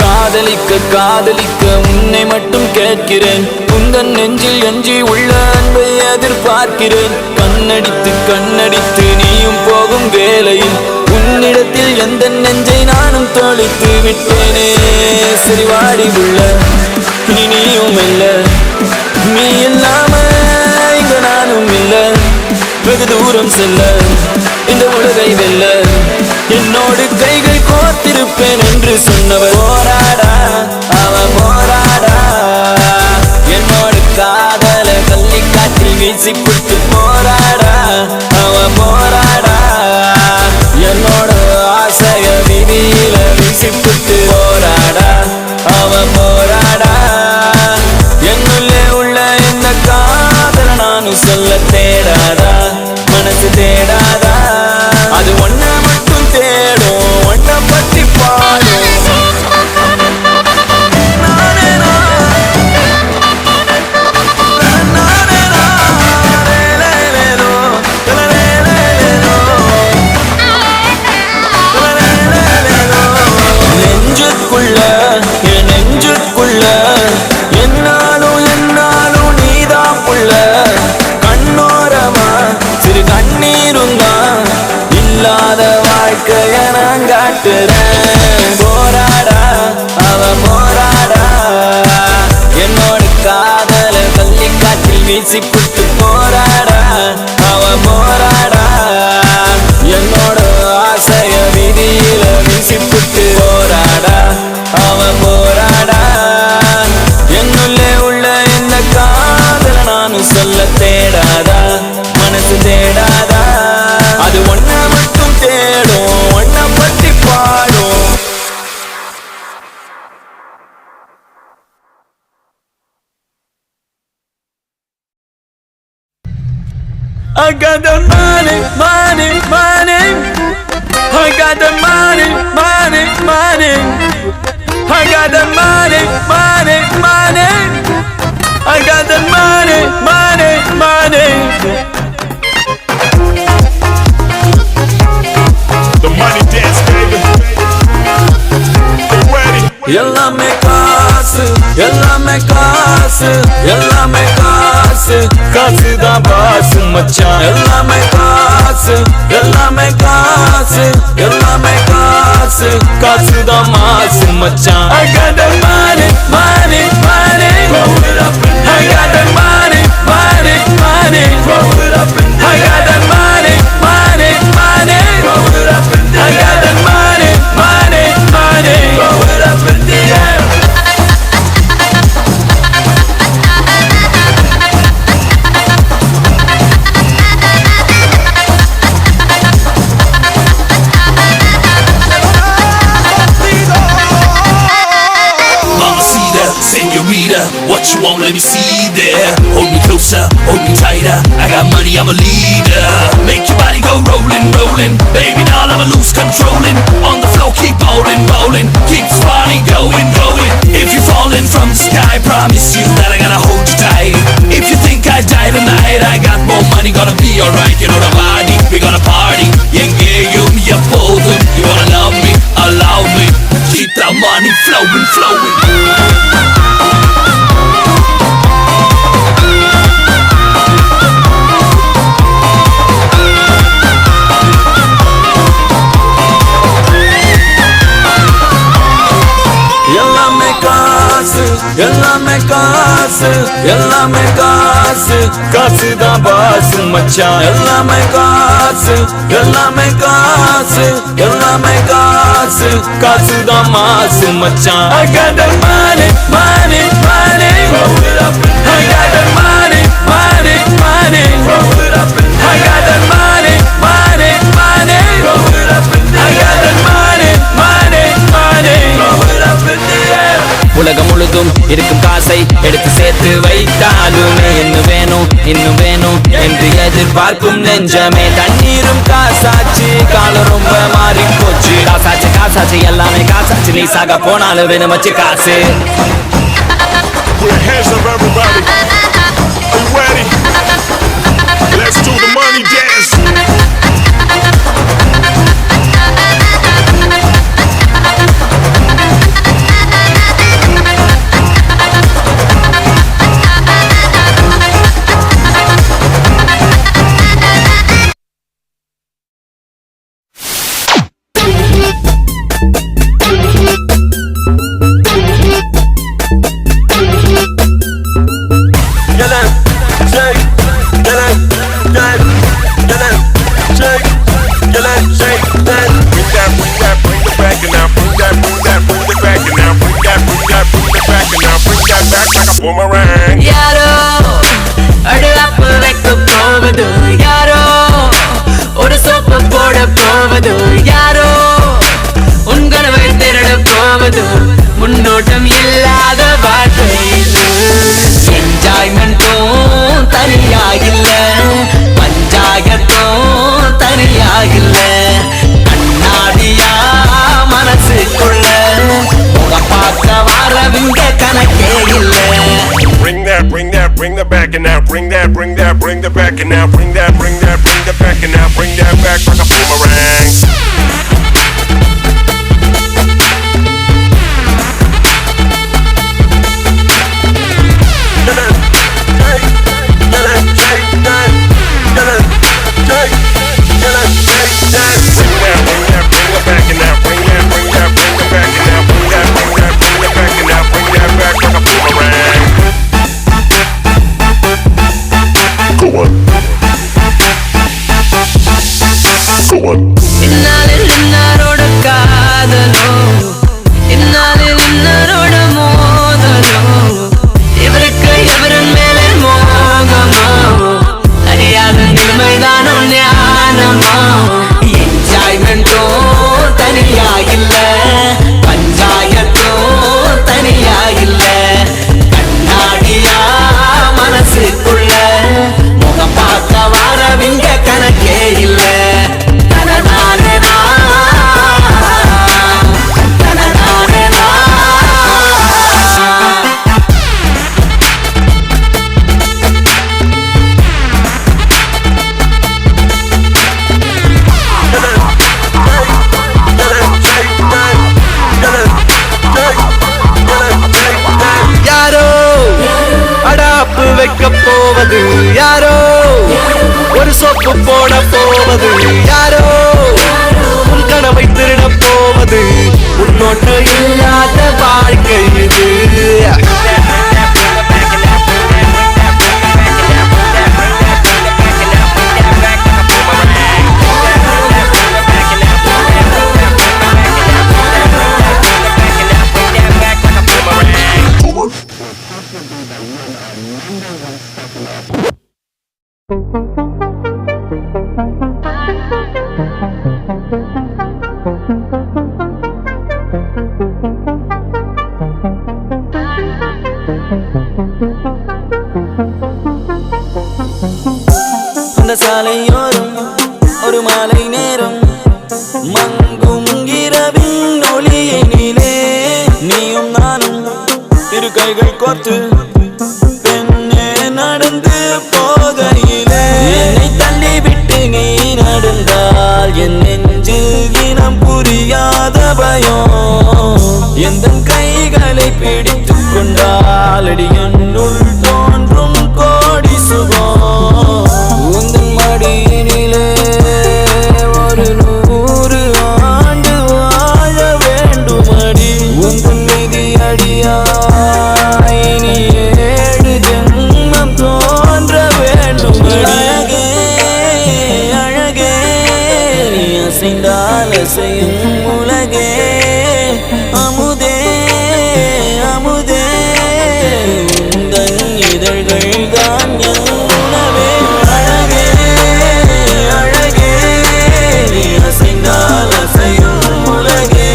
காதலிக்க காதலிக்க உன்னை மட்டும் கேட்கிறேன். உந்தன் நெஞ்சில் எஞ்சி உள்ள அன்பை எதிர்பார்க்கிறேன். கண்ணடித்து கண்ணடித்து நீயும் போகும் வேளையில் உன்னிடத்தில் எந்த நெஞ்சை நானும் தொலைத்து விட்டேனே. சரி வாடி உள்ள நீயும் இல்ல, நீ இல்லாம இங்க நானும் இல்ல. வெகு தூரம் செல்ல இந்த உலகை வெல்ல என்னோடு கைகள் கோர்த்திருப்பேன் என்று சொன்னவர். போராடா அவ போராடா என்னோடு காதல கள்ளி காற்றில் வீசி புட்டு போராடா அவ போராடா. என்னோட ஆசைய விதியில வீசி புட்டு போராடா அவ போராடா. என்னுள்ளே உள்ள இந்த காதல நானும் சொல்ல தேடாதா மனசு தேடாதா? அது ஒன்ன மட்டும் தேடும் ஒன்ன பத்தி பாடும். நெஞ்சுக்குள்ள என் நெஞ்சுக்குள்ள என்னாலும் நீதான் புள்ள. கண்ணோரமா சிறு கண்ணீருந்தான் இல்லாத வாழ்க்கைய நான் காட்டுறேன். போராடா அவ போராடா என்னோட காதல கள்ளி காற்றில் வீசி புட்டு போராடா அவ போராடா. என்னோட ஆசைய விதியில வீசி புட்டு போராடா அவ போராடா. என்னுள்ளே உள்ள இந்த காதல நானும் சொல்ல தேடாதா மனசு தேடாதா? அது ஒன்ன மட்டும் தேடும் ஒன்ன பத்தி பாடும். I got the money, money, money. I got the money, money, money. I got the money, money, money. I got the money, money, money. எல்லாமே காசு எல்லாமே காசு காசு தான் பாசு மச்சான் எல்லாமே காசு எல்லாமே காசு எல்லாமே காசு காசு தான் மாசு மச்சான் I got the money money money roll it up and I got the money money money roll it up and I got the money money money roll it up and I got the money money money roll it up in the air. Senorita, what you want, let me see there. Hold me closer, hold me tighter. I got money, I'm a leader. Make your body go rolling, rolling. Baby, now I'ma lose controlling. On the floor, keep bowling, bowling. Keep this party going, going. If you're falling from the sky, promise you that I gotta hold you tight. If you think I die tonight, I got more money, gonna be alright. You know the body, we gonna party. Yengeyum, yapodum. You wanna love me, allow me. Keep that money flowing, flowing. எல்லாமே காசு எல்லாமே காசு எல்லாமே காசு காசு தான் பாசு மச்சான் எல்லாமே காசு எல்லாமே காசு எல்லாமே காசு காசு தான் மாசு மச்சான் I got the money money money roll it up I got the money money money roll it up I got the money money money roll it up I got the money money money roll it up in the air. உலகம் முழுதும் இருக்கும் காசை எடுத்து சேர்த்து வைத்தாலுமே இன்னும் வேணும் என்று எதிர்பார்க்கும் நெஞ்சமே தண்ணீரும் காசாச்சு காலம் ரொம்ப மாறி போச்சு காசாச்சு எல்லாமே காசாச்சு நீ சாக போனாலும் வேணும் வச்சு காசு. Put your hands up, everybody. Are you ready? Let's do the money dance. யாரோ அடலாப்பு வைக்க போவது யாரோ ஒரு சோப்பு போட போவது யாரோ உன் கனவை திருட போவது முன்னோட்டம் இல்லாத வாழ்க்கை என்ஜாய்மெண்ட்டும் தனியாகில்ல பஞ்சாயத்தும் தனியாகில்ல கண்ணாடியா மனசுக்குள்ள முகம் பார்க்க வரவிங்க கணக்கே இல்ல. Bring that back and now, bring that back and now, bring that back and now, bring that back like a boomerang. இன்னாலில் இன்னாரோட காதலோ இன்னாலில் இன்னாரோட மோதலோ இவருக்கு இவரின் மேலே மோகமோ அறியாத நிலைமைதானோ ஞானமோ என்ஜாய்மெண்டோ தனியாகில்ல பஞ்சாயத்தோ தனியாகில்ல கண்ணாடியா மனசுக்குள்ள முகம் பார்க்க வரவிங்க கணக்கே இல்ல. போவது யாரோ, ஒரு சொப்பு போட போவது யாரோ, உன் கனவை திருட போவது உன்னோட்டு இல்லாத வாழ்க்கை இது. அந்த சாலையோரம் ஒரு மாலை நேரம் மங்கும் இரவின் ஒளியினிலே நீயும் நானும் இரு கைகள் கோர்த்து பெண்ணே நடந்து போகையிலே என்னை தள்ளிவிட்டு நீ நடந்தால் என் நெஞ்சில் இனம் புரியாத பயம் எந்த கைகளை பிடித்துக் கொண்டால் அடி என்னுள் தோன்றும் கோடி சுகம் உந்தன் மடியினிலே ஒரு 100 ஆண்டு வாழ வேண்டுமடி உந்தன் மீதி அடியாய் நீ 7 ஜென்மம் தோன்ற வேண்டுமடி அழகே அழகே நீ அசைந்தால் அசையும் உலகே அமுதே அமுதே உந்தன் இதழ்கள் தான் என் உணவே அழகே அழகே நீ அசைந்தால் அசையும் உலகே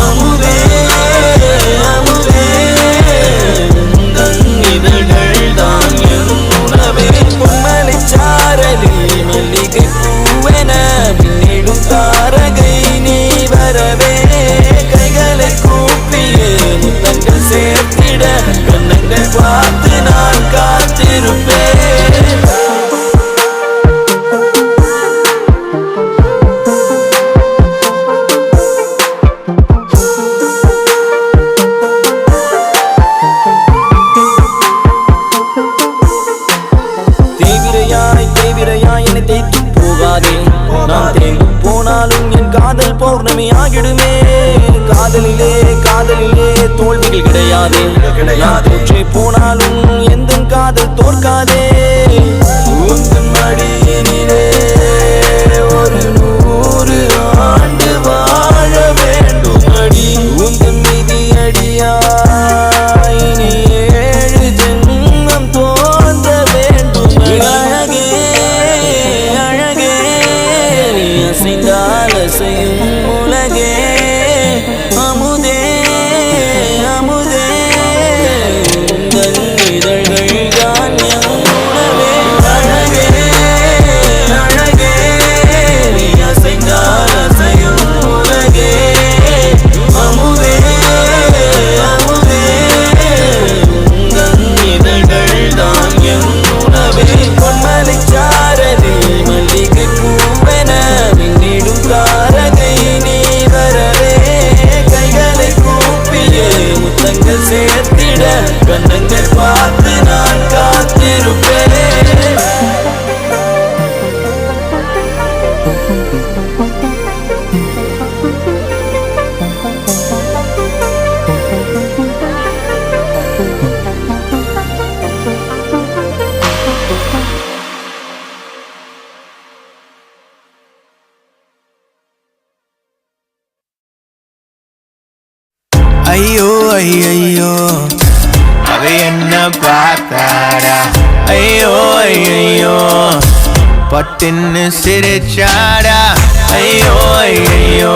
அமுதே அமுதே உந்தன் இதழ்கள் தான் என் உணவே பொன்மலைச்சாரலில் மல்லிகை பூவென மின்னிடும் தாரகை நீ வரவே கைகளை கூப்பியே முத்தங்கள் சேர்த்திட கண்ணங்கள் பார்த்து நான் காத்திருப்பேன். தேவிரையாய் என்னை தேய்த்து போகாதே நான் தேய்ந்து போனாலும் என் காதல் பௌர்ணமி ஆகிடுமே காதலிலே காதலிலே தோல்விகள் கிடையாதே தோற்றே போனாலும் எந்த காதல் தோற்காதே உந்தன் மடியினிலே ஒரு 100 ஆண்டு வாழ வேண்டும் அடி உந்தன் மீதி அடியாய் நீ 7 ஜென்மம் தோன்ற வேண்டும் அழகே அழகே நீ அசைந்தால் அசையும் உலகே அமுதே அமுதே உந்தன் இதழ்கள் தான் என் உணவே அழகே அழகே நீ அசைந்தால் அசையும் உலகே அமுதே அமுதே உந்தன் இதழ்கள் தான் என் உணவே பொன்மலைச்சாரலில் மல்லிகை பூவென மின்னிடும் தாரகை நீ வரவே கைகளை கூப்பியே முத்தங்கள் சேர்த்திட கண்ணங்கள் பார்த்து நான் காத்திருப்பேன். ஐயோ ஐயோ அவ என்ன பார்த்தாடா ஐயோ ஐயோ பட்டுன்னு சிரிச்சாடா ஐயோ ஐயோ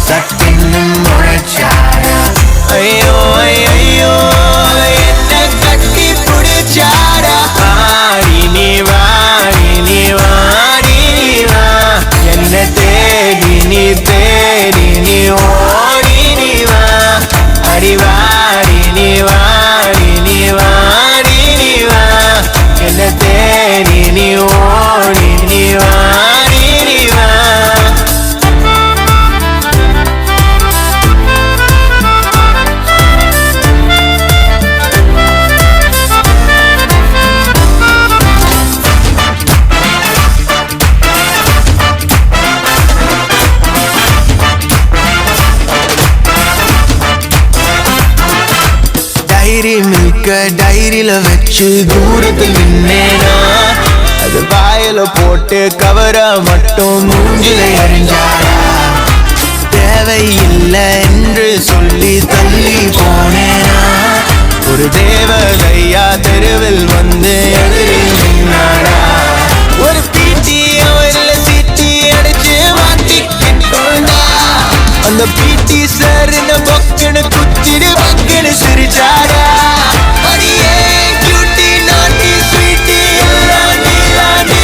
சட்டுன்னு முறைச்சாடா ஐயோ ஐயோ என்ன கட்டி பிடிச்சாடா வாடி நீ வாடி நீ வாடி நீ வா என்ன தேடி நீ ஓடி நீ வா அடி வாடி நீ வாடி நீ வாடி நீ வா என்ன தேடி நீ ஓடி நீ வாடி நீ வா டைரியில வச்சு தூரத்தில் நின்னேனா அது வாயில போட்டு கவர மட்டும் மூஞ்சில எறிஞ்சாடா தேவையில்லை என்று சொல்லி தள்ளி போனேனா ஒரு தேவதையா தெருவில் வந்து எதிரில் நின்னாடா ஒரு பீட்டி அவர்ல சீட்டி அடிச்சு மாட்டிக்கிட்டோண்டா அந்த பீட்டி சார் இந்த பொக்கனு குத்திடு பக்கனு சிரிச்சாடா அடியே கியூட்டி நாட்டி ஸ்வீட்டி லாண்டி லாண்டி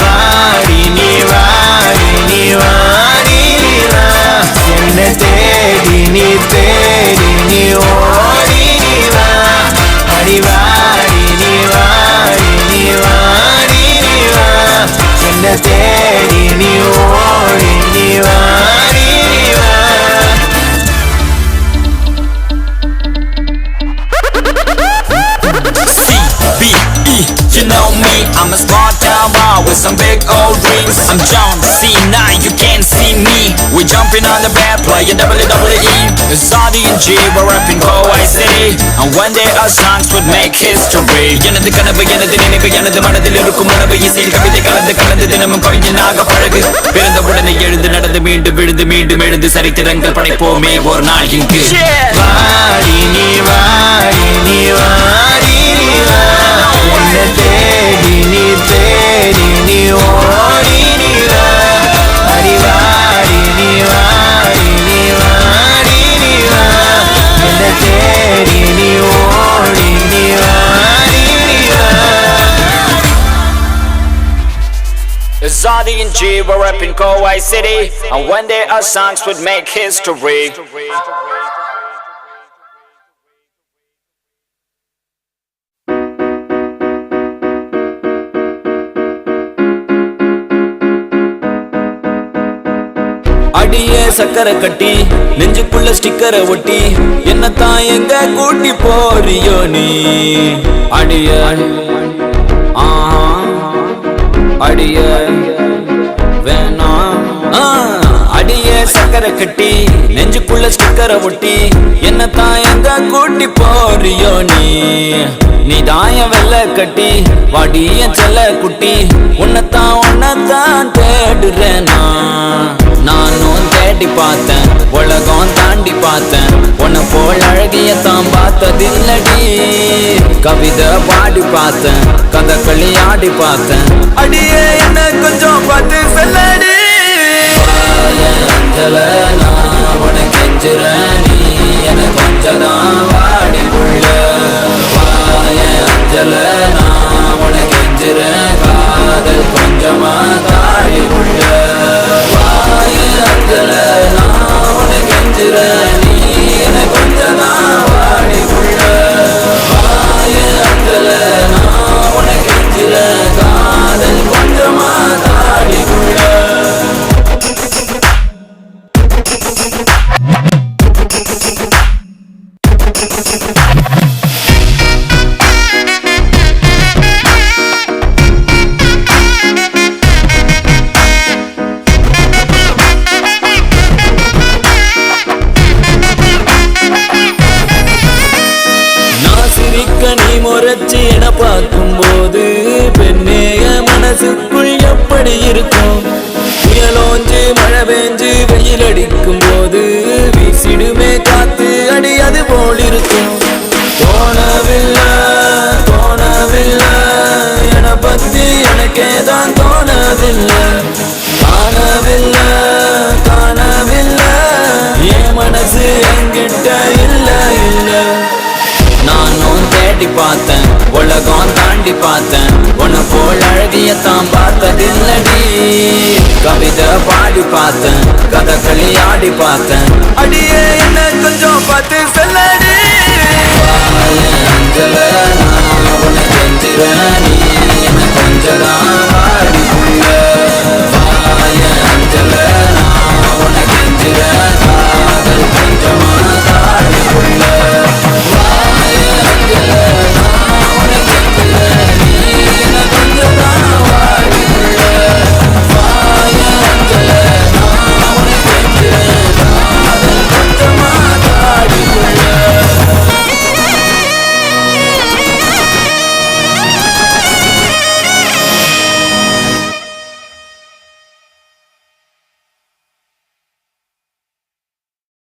வாடி நீ வாடி நீ வாடி நீ வா என்ன தேடி நீ ஓடி நீ வா அடி வாடி நீ வாடி நீ வாடி நீ வா என்ன தேடி நீ ஓடி நீ வாடி நீ வா CBE, you know me, I'm a small town boy with some big old dreams. I'm John C, now you can't see me. We jumping on the bed, playing WWE. It's Saudi and G, we're rapping Kauai City. And one day our songs would make history. எனது கனவு எனது நினைவு எனது மனதில் இருக்கும் உணவு இசையில் கவிதை கலந்து தினமும் கவிஞனாக பழகு பிறந்த உடனே எழுந்து நடந்து மீண்டும் விழுந்து மீண்டும் எழுந்து சரித்திரங்கள் படைப்போமே ஒரு நாள் இங்கு வாடி நீ வாடி நீ வாடி நீ வா என்ன தேடி நீ ஓடி நீ வா அடி வாடி நீ வாடி நீ வாடி நீ வா என்ன தேடி நீ ஓடி நீ வாடி நீ வா Zadi and G, we're rapping Kauai City. And one day our songs would make history. அடியே சக்கரை கட்டி நெஞ்சுக்குள்ள ஸ்டிக்கரை ஒட்டி என்னத்தான் எங்க கூட்டி போறியோ நீ அடிய அடிய வேணாம் அடிய சக்கரை கட்டி நெஞ்சுக்குள்ள ஸ்டிக்கரை ஒட்டி என்னத்தான் எங்க கூட்டி போறியோ நீ தாய வெள்ள கட்டி வாடிய செல்ல குட்டி உன்னத்தான் தேடுறேனா நானும் தேடி பார்த்தேன் உலகம் தாண்டி பார்த்தேன் உன்னை போல் அழகியத்தான் பார்த்ததில்லடி கவிதை பாடி பார்த்தேன் கதகளி ஆடி பார்த்தேன் அடியே என்ன கொஞ்சம் பார்த்து சொல்லடி அஞ்சல நான் உனக்கு கெஞ்சுறேன் நீ என கொஞ்சம் தான் வாடி உள்ள அஞ்சல நான் உனக்கு கெஞ்சுறேன் காதல் கொஞ்சமா தாடி உள்ள அஞ்சல நான் உனக்கு கெஞ்சுறேன் நீ என கொஞ்சம் தான் வாடி உள்ள அஞ்சல நான் உனக்கு கெஞ்சுறேன் காதல் கொஞ்சமா தாடி உள்ள முறைச்சி என பார்க்கும்போது பெண்ணேய மனசுக்குள் எப்படி இருக்கும் புயலோஞ்சு மழை பெஞ்சு வெயில் அடிக்கும் போது வீசிடுமே காத்து அடி அது போல் இருக்கும் தோணவில்லை என பத்தி எனக்கே தான் தோணவில்லை காணவில்லை என் மனசு என்கிட்ட இல்ல நானும் தேடி பார்த்தேன் உலகம் தாண்டி பார்த்தேன் உன்னை போல் அழகியத்தான் பார்த்ததில்லடி கவிதை பாடி பார்த்தேன் கதகளி ஆடி பார்த்தேன் அடியே என்ன கொஞ்சம் பார்த்து சொல்லடி அஞ்சல